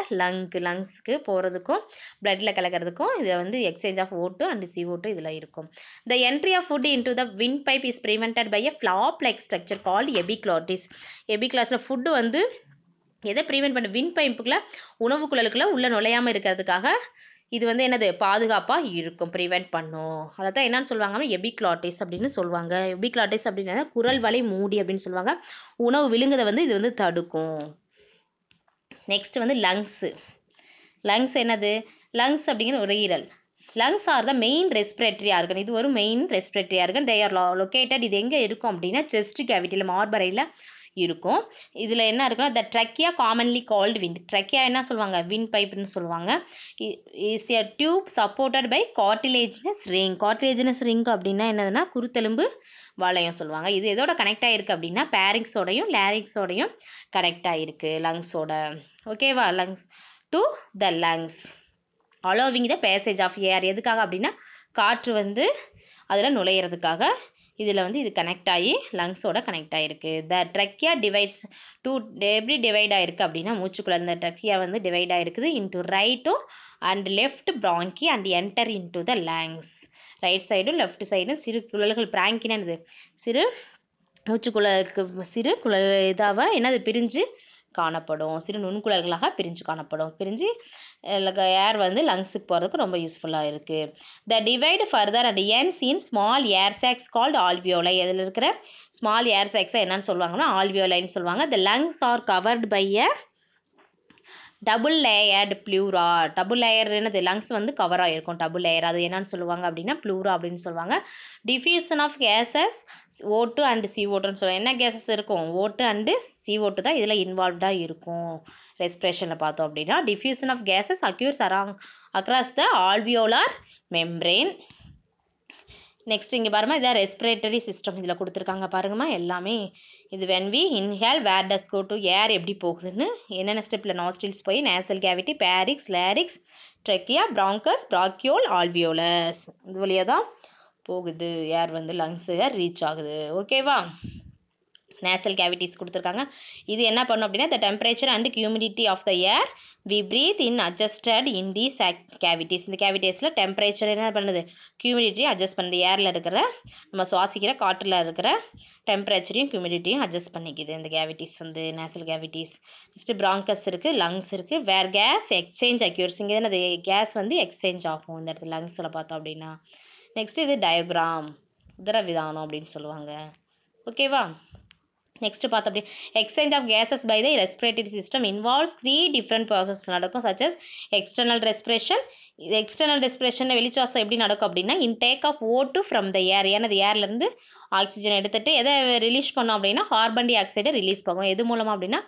லங்ஸ்க்கு போகிறதுக்கும் பிளட்டில் கலக்கிறதுக்கும் இதை வந்து exchange of O2 and CO2 இதில் இருக்கும். The entry of food into the windpipe is prevented by a flap like structure called epiglottis. எபிக்ளாட்டிஸில் ஃபுட்டு வந்து எதை ப்ரிவென்ட் பண்ண விண்ட் பைப்புக்குள்ளே உணவு குழலுக்குள்ளே உள்ளே நுழையாமல் இருக்கிறதுக்காக இது வந்து என்னது பாதுகாப்பாக இருக்கும், ப்ரிவென்ட் பண்ணும். அதை தான் என்னன்னு சொல்லுவாங்கன்னா எபிக்ளாட்டிஸ் அப்படின்னு சொல்லுவாங்க. எபிக்ளாட்டிஸ் அப்படின்னா குரல் வலை மூடி அப்படின்னு சொல்லுவாங்க. உணவு விழுங்குதை வந்து இது வந்து தடுக்கும். நெக்ஸ்ட் வந்து லங்ஸ் என்னது? லங்ஸ் அப்படிங்கிற நுரையீரல். Lungs R the main respiratory organ. இது ஒரு main respiratory organ. They are located. இது எங்கே இருக்கும் அப்படின்னா செஸ்ட் கேவிட்டியில் மார்பறையில் இருக்கும். இதில் என்ன இருக்குன்னா the trachea commonly called wind. Trachea என்ன சொல்லுவாங்க? விண்ட் பைப்னு சொல்லுவாங்க. Is a tube supported by cartilaginous ring. Cartilaginous ring அப்படின்னா என்னதுன்னா குருத்தெலும்பு வளையம் சொல்லுவாங்க. இது எதோட கனெக்ட் ஆகிருக்கு அப்படின்னா பேரிங்ஸோடையும் லேரிங்ஸோடையும் கனெக்ட் ஆகிருக்கு லங்ஸோட. ஓகேவா? Lungs to the lungs allowing the passage of air. எதுக்காக அப்படின்னா காற்று வந்து அதில் நுழையிறதுக்காக இதில் வந்து இது கனெக்ட் ஆகி லங்ஸோட கனெக்ட் ஆகிருக்கு. த ட்ரக்கியா டிவைட்ஸ் டூ எப்படி டிவைட் ஆகிருக்கு அப்படின்னா மூச்சுக்குள்ள இந்த ட்ரக்கியா வந்து டிவைட் ஆகிருக்குது into right and left bronchi and enter into the lungs. Right சைடும் லெஃப்ட் சைடும் சிறு குழல்கள் பிராங்கினது சிறு மூச்சுக்குழலுக்கு சிறு குழல் இதாக என்னது பிரிஞ்சு காணப்படும். சிறு நுண்குழல்களாக பிரிஞ்சு காணப்படும். பிரிஞ்சு ஏர் வந்து லங்ஸுக்கு போகிறதுக்கு ரொம்ப யூஸ்ஃபுல்லாக இருக்குது. The divide further and ends in small air sacs called alveoli. இதில் இருக்கிற ஸ்மால் ஏர் சாக்ஸை என்னன்னு சொல்லுவாங்கன்னா ஆல்வியோலைன்னு சொல்லுவாங்க. The lungs are covered by a double layered pleura. Double layer என்னது? லங்ஸ் வந்து கவர் ஆகிருக்கும் டபுள் லேயர். அது என்னன்னு சொல்லுவாங்க அப்படின்னா ப்ளூரா அப்படின்னு சொல்லுவாங்க. Diffusion of gases O2 and CO2ன்னு சொல்லுவாங்க. என்ன கேஸஸ் இருக்கும்? O2 அண்டு CO2 தான் இதில் இன்வால்வ்டாக இருக்கும். ரெஸ்பிரேஷனில் பார்த்தோம் அப்படின்னா diffusion of gases occurs across the alveolar membrane. Next இங்கே பாருங்கள் இதான் ரெஸ்பிரேட்டரி சிஸ்டம் இதில் கொடுத்துருக்காங்க பாருங்கம்மா எல்லாமே. இது when we inhale where does go to ஏர் எப்படி போகுதுன்னு என்னென்ன ஸ்டெப்பில் நாஸ்ட்ரில்ஸ் போய் nasal cavity pharynx larynx trachea bronchus bronchiole alveolus இது வழியாக தான் போகுது. ஏர் வந்து லங்ஸு ரீச் ஆகுது. ஓகேவா? நேசல் கேவிட்டிஸ் கொடுத்துருக்காங்க. இது என்ன பண்ணும் அப்படின்னா the temperature and humidity of the air we breathe in adjusted in these cavities. இந்த கேவிட்டிஸில் டெம்பரேச்சர் என்ன பண்ணுது? ஹியூமிடிட்டி அட்ஜஸ்ட் பண்ணுது. ஏரில் இருக்கிற நம்ம சுவாசிக்கிற காற்றில் இருக்கிற டெம்பரேச்சரையும் ஹியூமிடிட்டியும் அட்ஜஸ்ட் பண்ணிக்குது இந்த கேவிட்டிஸ் வந்து நேசல் கேவிட்டிஸ். நெக்ஸ்ட்டு பிராங்கஸ் இருக்குது, லங்ஸ் இருக்குது. வேர் கேஸ் எக்ஸ்சேஞ்ச் அக்யூர்ஸ். இங்கே தான் கேஸ் வந்து எக்ஸ்சேஞ்ச் ஆகும் இந்த இடத்துல லங்ஸில் பார்த்தோம் அப்படின்னா. நெக்ஸ்ட்டு இது டயக்ராம் உதரவிதானம் அப்படின்னு சொல்லுவாங்க. ஓகேவா? நெக்ஸ்ட்டு பார்த்தோம் அப்படி exchange of gases by the respiratory system involves 3 different process நடக்கும் சச்சஸ் எக்ஸ்டர்னல் ரெஸ்பிரேஷன். இது எக்ஸ்டர்னல் ரெஸ்பிரேஷன் வெளிச்சுவாசம் எப்படி நடக்கும் அப்படின்னா intake of O2 from the air. ஏன்னா அது ஏர்லேருந்து ஆக்சிஜன் எடுத்துகிட்டு எதை ரிலீஸ் பண்ணோம் அப்படின்னா கார்பன் டை ஆக்சைடை ரிலீஸ் பண்ணும். எது மூலமாக அப்படின்னா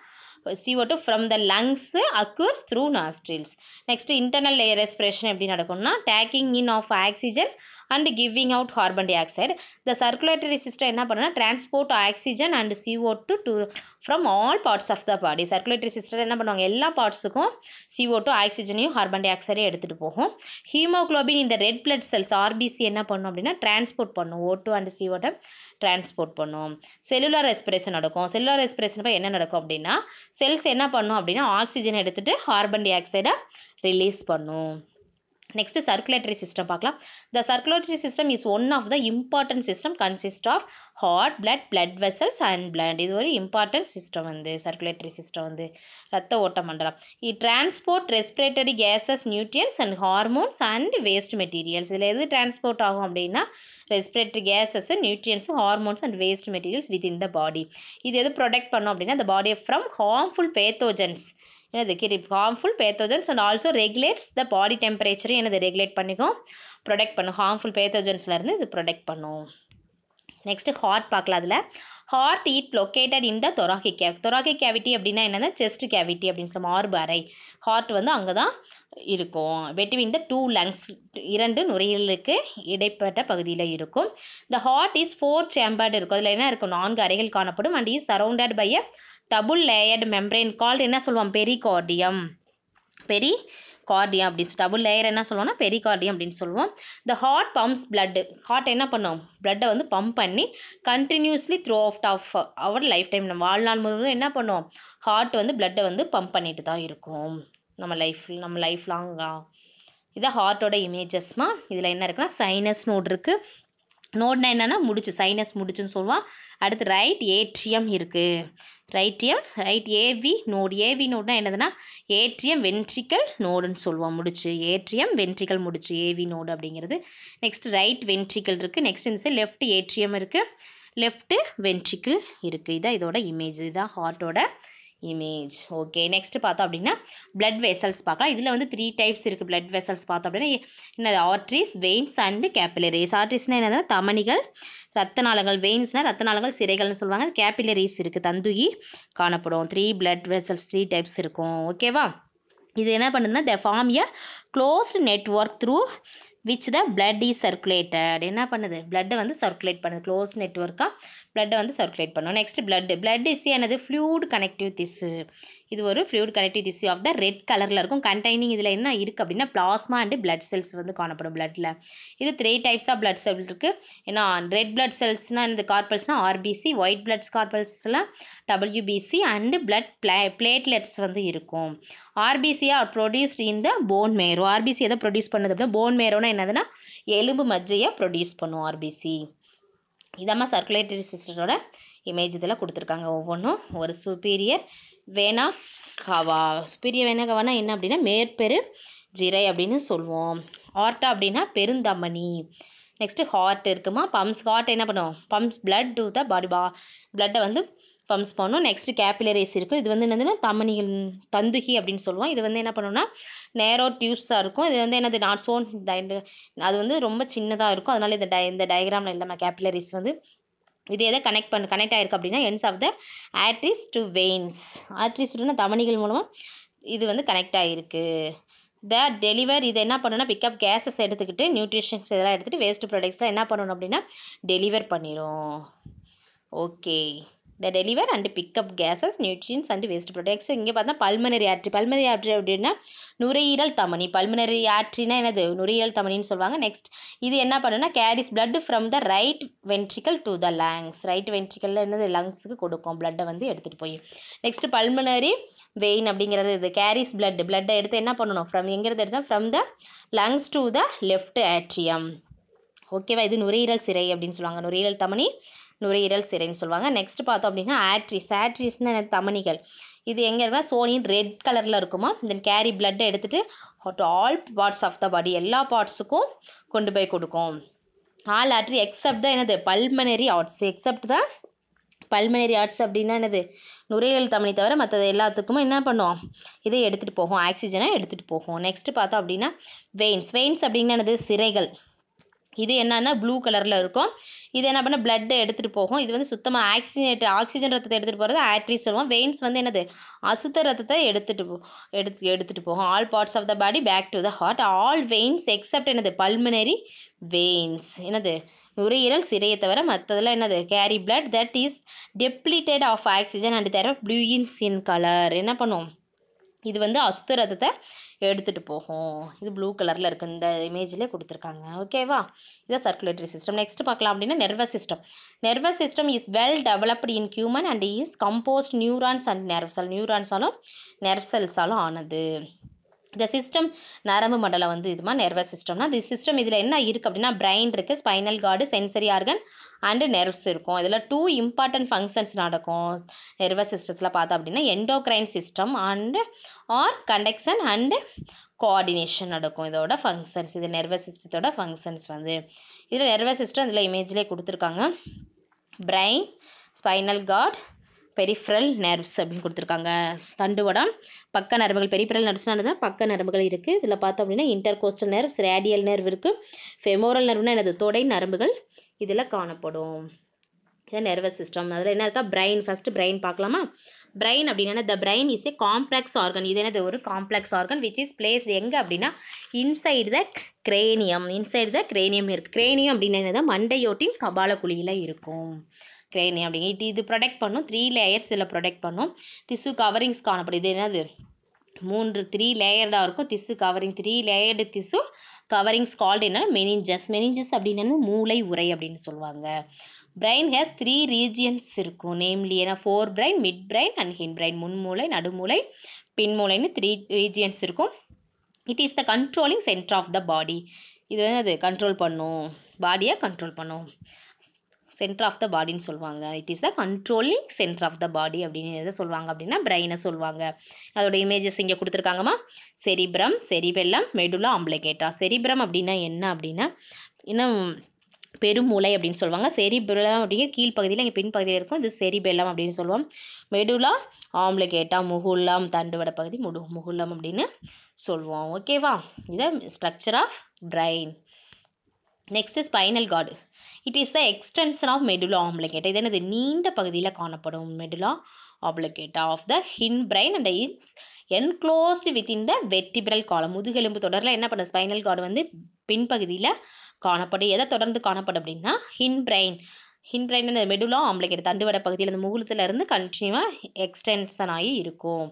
CO2 from the lungs occurs through nostrils. Next internal layer respiration எப்படி நடக்கும்னா taking in of oxygen and giving out carbon dioxide. The circulatory system என்ன பண்ணுனா transport oxygen and CO2 to from all parts of the body. Circulatory system என்ன பண்ணுவாங்க எல்லா பார்ட்ஸுக்கும் CO2 ஆக்சிஜனையும் carbon tie ஆக்சைடையும் எடுத்துகிட்டு போகும். Haemoglobin இந்த ரெட் பிளட் செல்ஸ் RBC என்ன பண்ணும் அப்படின்னா டிரான்ஸ்போர்ட் பண்ணும். O2 and CO2 டிரான்ஸ்போர்ட் பண்ணும். செல்லுலார் ரெஸ்பிரேஷன் நடக்கும். செல்லுலார் ரெஸ்பிரேஷன் என்ன நடக்கும் அப்படின்னா செல்ஸ் என்ன பண்ணும் அப்படின்னா ஆக்சிஜன் எடுத்துகிட்டு கார்பன் டை ஆக்சைடை ரிலீஸ் பண்ணும். Next circulatory system பார்க்கலாம். The circulatory system is one of the important system consist of heart, blood vessels and blood. இது ஒரு important system வந்து circulatory system வந்து இரத்த ஓட்ட மண்டலம். It transport respiratory gases, nutrients and hormones and waste materials. இதில் எது transport ஆகும் அப்படின்னா respiratory gases, nutrients, hormones and waste materials within the body. இது எது protect பண்ணும் அப்படின்னா the body from harmful pathogens. harmful pathogens and also regulates the body temperature. என்னது regulate பண்ணிக்கும் ப்ரொடெக்ட் பண்ணும். ஹார்ம்ஃபுல் பேத்தோஜன்ஸ்லேருந்து இது ப்ரொடெக்ட் பண்ணும். நெக்ஸ்ட்டு ஹார்ட் பார்க்கலாம். அதில் heart located in the thoracic cavity. thoracic cavity அப்படின்னா என்னென்னா செஸ்ட் கேவிட்டி அப்படின்னு சொல்ல மார்பு அறை. ஹார்ட் வந்து அங்கே தான் இருக்கும். between the two lungs இரண்டு நுரையீரலுக்கு இடைப்பட்ட பகுதியில் இருக்கும். the heart is 4 chambered இருக்கும். அதில் என்ன இருக்கும் 4 அறைகள் காணப்படும். and is surrounded by a double layered membrane called என்ன சொல்லுவோம் பெரிகார்டியம். கார்டியம் அப்படின்னு டபுள் லேயர் என்ன சொல்லுவோம்னா பெரிகார்டியம் அப்படின்னு சொல்லுவோம். The heart pumps blood. Heart என்ன பண்ணும், பிளட்டை வந்து பம்ப் பண்ணி continuously throughout of our lifetime, நம்ம வாழ்நாள் முழுவதும் என்ன பண்ணுவோம், ஹார்ட் வந்து பிளட்டை வந்து பம்ப் பண்ணிட்டு தான் இருக்கும் நம்ம லைஃப் லாங்கா. இதான் ஹார்ட்டோட இமேஜஸ்மா. இதில் என்ன இருக்குன்னா சைனஸ் நோட் இருக்குது. நோட்னா என்னென்னா முடிச்சு, சைனஸ் முடிச்சுன்னு சொல்லுவான். அடுத்து ரைட் ஏட்ரியம் இருக்குது. Right AV node. ஏவி நோடுனா என்னதுன்னா ஏட்ரியம் வென்ட்ரிக்கல் நோடுன்னு சொல்லுவோம். முடிச்சு ஏட்ரியம் வென்ட்ரிக்கல் முடிச்சு ஏவி நோடு அப்படிங்கிறது. நெக்ஸ்ட் ரைட் வென்ட்ரிக்கல் இருக்குது. நெக்ஸ்ட் இந்த சைடு லெஃப்ட் ஏட்ரியம் இருக்குது, லெஃப்ட் வென்ட்ரிக்கல் இருக்குது. இதான் இதோட இமேஜ். இதுதான் ஹார்ட்டோட இமேஜ். ஓகே, நெக்ஸ்ட் பார்த்தோம் அப்படின்னா பிளட் வெசல்ஸ் பார்க்கலாம். இதில் வந்து 3 டைப்ஸ் இருக்குது பிளட் வெசல்ஸ் பார்த்தோம் அப்படின்னா. என்ன ஆர்ட்ரிஸ், வெயின்ஸ் அண்டு கேப்பிலரிஸ். ஆர்ட்ரிஸ்னால் என்னதுன்னா தமனிகள், ரத்த நாளங்கள். வெயின்ஸ்னால் ரத்த நாளங்கள், சிரைகள்னு சொல்லுவாங்க. கேப்பிலரிஸ் இருக்குது, தந்துகி காணப்படும். 3 பிளட் வெசல்ஸ் 3 டைப்ஸ் இருக்கும். ஓகேவா. இது என்ன பண்ணுதுன்னா the form a closed network through which the blood is circulated. என்ன பண்ணுது, பிளட்டை வந்து சர்க்குலேட் பண்ணுது. க்ளோஸ் நெட்வொர்க்காக பிளட்டை வந்து சர்க்குலேட் பண்ணும். நெக்ஸ்ட் பிளட் இஸ் என்னது ஃப்ளூயிட் கனெக்டிவ் திஸ்ஸு. இது ஒரு fluid connective tissue of the red கலரில் இருக்கும். கண்டைனிங் இதில் என்ன இருக்குது அப்படின்னா பிளாஸ்மா அண்டு பிளட் செல்ஸ் வந்து காணப்படும் பிளட்டில். இது 3 டைப்ஸ் ஆஃப் பிளட் செல் இருக்குது. ஏன்னா ரெட் பிளட் செல்ஸ்னால் இந்த கார்பல்ஸ்னால் ஆர்பிசி, ஒயிட் பிளட் கார்பல்ஸ்லாம் டபிள்யூபிசி அண்டு பிளட் பிளேட்லெட்ஸ் வந்து இருக்கும். RBC are produced in the bone marrow. RBC எதை ப்ரொடியூஸ் பண்ணுது அப்படின்னா போன் மேரோனா என்னதுன்னா எலும்பு மஜ்ஜையை ப்ரொடியூஸ் பண்ணும் ஆர்பிசி. இதாம்மா சர்க்குலேட்டரி சிஸ்டத்தோட இமேஜ் இதில் கொடுத்துருக்காங்க. ஒவ்வொன்றும் ஒரு சுப்பீரியர் வேனா கவா. சுப்பீரியர் வேனா கவானா என்ன அப்படின்னா மேற்பெரு ஜிரை அப்படின்னு சொல்லுவோம். ஆர்ட்டா அப்படின்னா பெருந்தமனி. நெக்ஸ்ட்டு ஹார்ட் இருக்குமா, பம்ப்ஸ். ஹார்ட் என்ன பண்ணும், பம்ப்ஸ் பிளட் டு த பாடி. பிளட்டை வந்து பம்ப்ஸ் பண்ணணும். நெக்ஸ்ட்டு கேப்பிலரிஸ் இருக்கும். இது வந்து என்னதுன்னா தமனிகள், தந்துகி அப்படின்னு சொல்லுவோம். இது வந்து என்ன பண்ணோம்னா நேரோ டியூப்ஸாக இருக்கும். இது வந்து என்னது நாட் சோன், அது வந்து ரொம்ப சின்னதாக இருக்கும். அதனால் இந்த டயக்ராமில் இல்லாமல் கேப்பிலரிஸ் வந்து இது எதை கனெக்ட் ஆகிருக்கு அப்படின்னா ends of the arteries to veins. Arteries டுனா தமனிகள் மூலமாக இது வந்து கனெக்ட் ஆகிருக்கு. த டெலிவர் இது என்ன பண்ணணும்னா பிக்கப் கேஸஸ் எடுத்துக்கிட்டு நியூட்ரிஷன்ஸ் இதெல்லாம் எடுத்துகிட்டு வேஸ்ட் ப்ராடக்ட்ஸ்லாம் என்ன பண்ணணும் அப்படின்னா டெலிவர் பண்ணிடும். Okay, the deliver and pick up gases nutrients and waste products. இங்கே பார்த்தா பல்மனரி ஆர்ட்ரி அப்படின்னா நுரையீரல் தமனி. பல்மனரி ஆர்ட்ரினா என்னது நுரையீரல் தமனின்னு சொல்லுவாங்க. நெக்ஸ்ட் இது என்ன பண்ணுன்னா carries blood from the right ventricle to the lungs. Right வென்ட்ரிக்கலில் என்னது லங்ஸுக்கு கொடுக்கும் பிளட்டை வந்து எடுத்துகிட்டு போய். நெக்ஸ்ட் பல்மனரி வெயின் அப்படிங்கிறது இது கேரிஸ் பிளட்டை எடுத்து என்ன பண்ணணும் ஃப்ரம் எங்கிறது எடுத்தால் from the lungs to the left atrium. ஓகேவா. இது நுரையீரல் சிரை அப்படின்னு சொல்லுவாங்க. நுரையீரல் தமனி, நுரையீரல் சிரைன்னு சொல்லுவாங்க. நெக்ஸ்ட் பார்த்தோம் அப்படின்னா ஆட்ரிஸ்னா தமனிகள். இது எங்கே இருந்தால் சோனின் ரெட் கலரில் இருக்குமா. தென் கேரி பிளட்டை எடுத்துகிட்டு ஆல் பார்ட்ஸ் ஆஃப் த பாடி, எல்லா பார்ட்ஸுக்கும் கொண்டு போய் கொடுக்கும். ஆல் ஆட்ரி எக்ஸப்ட் தான் என்னது பல்மனரி ஆர்ட்ஸ். எக்ஸப்ட் தான் பல்மனரி ஆர்ட்ஸ் அப்படின்னா என்னது நுரையீரல் தமனி தவிர மற்றது எல்லாத்துக்குமே என்ன பண்ணும் இதை எடுத்துகிட்டு போகும், ஆக்சிஜனை எடுத்துகிட்டு போகும். நெக்ஸ்ட்டு பார்த்தோம் அப்படின்னா வெயின்ஸ் அப்படின்னா என்னது சிரைகள். இது என்னன்னா ப்ளூ கலரில் இருக்கும். இது என்ன பண்ணால் பிளட்டை எடுத்துகிட்டு போகும். இது வந்து சுத்தமாக ஆக்சிஜன் ரத்தத்தை எடுத்துகிட்டு போகிறது ஆட்ரி சொல்லுவோம். வெயின்ஸ் வந்து என்னது அசுத்த ரத்தத்தை எடுத்துகிட்டு போகும். All parts of the body back to the heart. All veins except என்னது பல்மனரி வெயின்ஸ். என்னது நுரையீரல் சிரையை தவிர மற்றதெல்லாம் என்னது carry blood that is depleted of oxygen and they're bluish in colour. என்ன பண்ணும் இது வந்து அசுத்த ரத்தத்தை எடுத்துகிட்டு போகும். இது ப்ளூ கலரில் இருக்குது. இந்த இமேஜில் கொடுத்துருக்காங்க. ஓகேவா. இதான் சர்க்குலேட்டரி சிஸ்டம். நெக்ஸ்ட் பார்க்கலாம் அப்படின்னா nervous system. Nervous system is well developed in human and is composed neurons and nerve cell. நியூரான்ஸாலும் நர்வ் செல்ஸாலும் ஆனது. இந்த சிஸ்டம் நரம்பு மண்டலம் வந்து இதுமா நர்வஸ் சிஸ்டம்னா இந்த சிஸ்டம் இதில் என்ன இருக்குது அப்படின்னா பிரைன் இருக்குது, spinal cord, sensory organ and nerves இருக்கும். இதில் 2 இம்பார்ட்டன்ட் ஃபங்க்ஷன்ஸ் நடக்கும் நர்வஸ் சிஸ்டத்தில் பார்த்தோம் அப்படின்னா endocrine system and are conduction and coordination நடக்கும். இதோட ஃபங்க்ஷன்ஸ் இது நர்வஸ் சிஸ்டத்தோட ஃபங்க்ஷன்ஸ் வந்து இதில் நர்வஸ் சிஸ்டம் இதில் இமேஜ்லேயே கொடுத்துருக்காங்க. Brain, spinal cord, peripheral nerves அப்படின்னு கொடுத்துருக்காங்க. தண்டுவடம், பக்க நரம்புகள். பெரிஃபரல் நர்வ்ஸ்னால தான் பக்க நரம்புகள் இருக்குது. இதில் பார்த்தோம் அப்படின்னா இன்டர்கோஸ்டல் நர்வ்ஸ், ரேடியல் நர்வ் இருக்குது. ஃபெமோரல் நர்வ்னா என்னது தொடை நரம்புகள் இதில் காணப்படும். இது நர்வஸ் சிஸ்டம். அதில் என்ன இருக்கா பிரைன். ஃபஸ்ட்டு பிரைன் பார்க்கலாமா. பிரைன் அப்படின்னா the brain is a complex organ. இது என்னது ஒரு complex organ which is place எங்கே அப்படின்னா inside the cranium. Inside the cranium இருக்குது. கிரேனியம் அப்படின்னா என்னது மண்டையோட்டின் கபால குழியில் இருக்கும். கிரேனியம் அப்படிங்க இது ப்ரொடெக்ட் பண்ணும். 3 லேயர்ஸ் இதில் ப்ரொடெக்ட் பண்ணும். திசு கவரிங்ஸ் காணப்படுது. இது என்னது த்ரீ லேயர்டாக இருக்கும் திசு கவரிங் 3 லேயர்டு திசு கவரிங்ஸ் கால்டு என்ன மெனிஞ்சஸ். மெனிஞ்சஸ் அப்படின்னு மூளை உறை அப்படின்னு சொல்லுவாங்க. பிரெயின் ஹேஸ் 3 ரீஜியன்ஸ் இருக்கும். நேம்லி ஏன்னா 4 brain, midbrain and hindbrain. முன்மூளை, நடுமூளை, பின்மூளைன்னு 3 ரீஜியன்ஸ் இருக்கும். It is the controlling centre of the body. இது வந்து அது கண்ட்ரோல் பண்ணும், பாடியை கண்ட்ரோல் பண்ணும். சென்டர் ஆஃப் த பாடின்னு சொல்லுவாங்க. It is the controlling centre of the body அப்படின்னு எதை சொல்லுவாங்க அப்படின்னா பிரெயினை சொல்லுவாங்க. அதோட இமேஜஸ் இங்கே கொடுத்துருக்காங்கம்மா. Cerebrum, cerebellum, medulla oblongata. Cerebrum அப்படின்னா என்ன அப்படின்னா இன்னும் பெருமூளை அப்படின்னு சொல்லுவாங்க. செரிபெல்லம் அப்படிங்கிற கீழ்ப்பகுதியில் இங்கே பின்பகுதியில் இருக்கும். இது செரிபெல்லம் அப்படின்னு சொல்லுவோம். மெடுலா ஆம்பிளிகேட்டா முகுலம், தண்டுவட பகுதி முகுலம் அப்படின்னு சொல்லுவோம். ஓகேவா? இதுதான் structure of brain. Next spinal cord. It is the extension of medulla oblongata. இது என்னது நீண்ட பகுதியில் காணப்படும். Medulla oblongata of the hind brain and it's enclosed within the vertebral column. முதுகெலும்பு தொடரில் என்ன பண்ணும் ஸ்பைனல் கார்டு வந்து பின்பகுதியில் காணப்படும். எதை தொடர்ந்து காணப்படும் அப்படின்னா ஹின் பிரெயின். ஹின் பிரெயின் அந்த மெடுலா ஆம்பிளிகேட்டா தண்டுவட பகுதியில் அந்த முகுலத்திலேருந்து கண்டினியூவாக எக்ஸ்டென்ஷன் ஆகி இருக்கும்.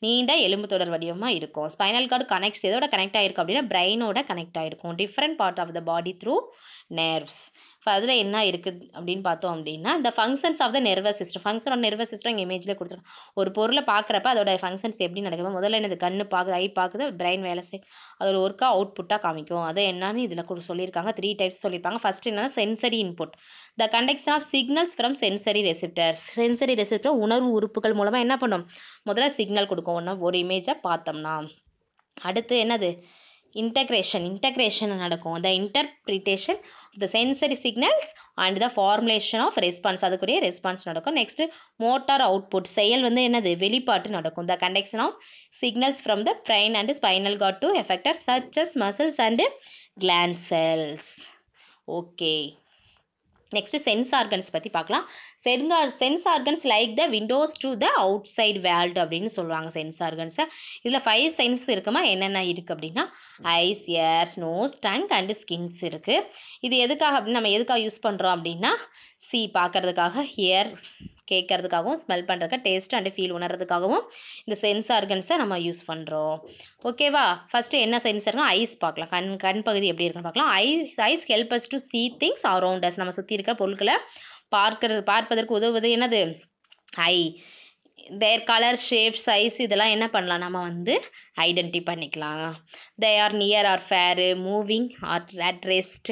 நீண்ட எலும்பு தொடர் வடிவமாக இருக்கும். ஸ்பைனல் கார்டு கனெக்ட்ஸ் எதோட கனெக்ட் ஆகிருக்கும் அப்படின்னா பிரெயினோட கனெக்ட் ஆகிருக்கும். Different part of the body through nerves. இப்போ அதில் என்ன இருக்குது அப்படின்னு பார்த்தோம் அப்படின்னா இந்த functions of the nervous system. Function of nervous system இங்கே இமேஜில் கொடுத்துருக்கோம். ஒரு பொருளை பார்க்குறப்ப அதோட ஃபங்க்ஷன்ஸ் எப்படி நடக்குது? முதல்ல என்னது கண்ணு பார்க்குது, ஐ பார்க்குது, பிரெயின் வேலை செய்யும். அதோட ஒர்க்காக அவுட்புட்டாக காமிக்கும். அதை என்னன்னு இதில் சொல்லியிருக்காங்க. 3 டைப்ஸ் சொல்லியிருப்பாங்க. ஃபஸ்ட் என்னன்னா sensory input. The conduction of signals from sensory receptors. Sensory receptor உணர்வு உறுப்புகள் மூலமாக என்ன பண்ணும்? முதல்ல சிக்னல் கொடுக்கும். ஒரு இமேஜை பார்த்தோம்னா அடுத்து என்னது இன்டகிரேஷன் நடக்கும். The interpretation of the sensory signals and the formulation of response. அதுக்குரிய ரெஸ்பான்ஸ் நடக்கும். நெக்ஸ்ட்டு மோட்டார் அவுட்புட் செயல் வந்து என்னது வெளிப்பாட்டு நடக்கும். The conduction of signals from the brain and spinal cord to effector such as muscles and gland cells. Okay, next sense organs பற்றி பார்க்கலாம். Sense organs like the windows to the outside world அப்படின்னு சொல்லுவாங்க sense ஆர்கன்ஸை. இதில் 5 sense இருக்குமா? என்னென்ன இருக்குது அப்படின்னா eyes, ears, nose, tongue and skins இருக்குது. இது எதுக்காக அப்படின்னு நம்ம எதுக்காக யூஸ் பண்ணுறோம் அப்படின்னா பார்க்கறதுக்காக, ஹியர் கேட்கறதுக்காகவும், ஸ்மெல் பண்ணுறதுக்காக, டேஸ்ட் அண்டு ஃபீல் உணர்றதுக்காகவும் இந்த சென்ஸ் ஆர்கன்ஸை நம்ம யூஸ் பண்ணுறோம். ஓகேவா? ஃபஸ்ட்டு என்ன சென்ஸ் இருக்குன்னா ஐஸ் பார்க்கலாம். கண் பகுதி எப்படி இருக்குன்னு பார்க்கலாம். Eyes help us to see things around us. நம்ம சுற்றி இருக்கிற பொருட்களை பார்ப்பதற்கு உதவுவது என்னது? Eye. Their colour, shape, size இதெல்லாம் என்ன பண்ணலாம்? நம்ம வந்து ஐடென்டி பண்ணிக்கலாம். They are near or far, moving or at rest.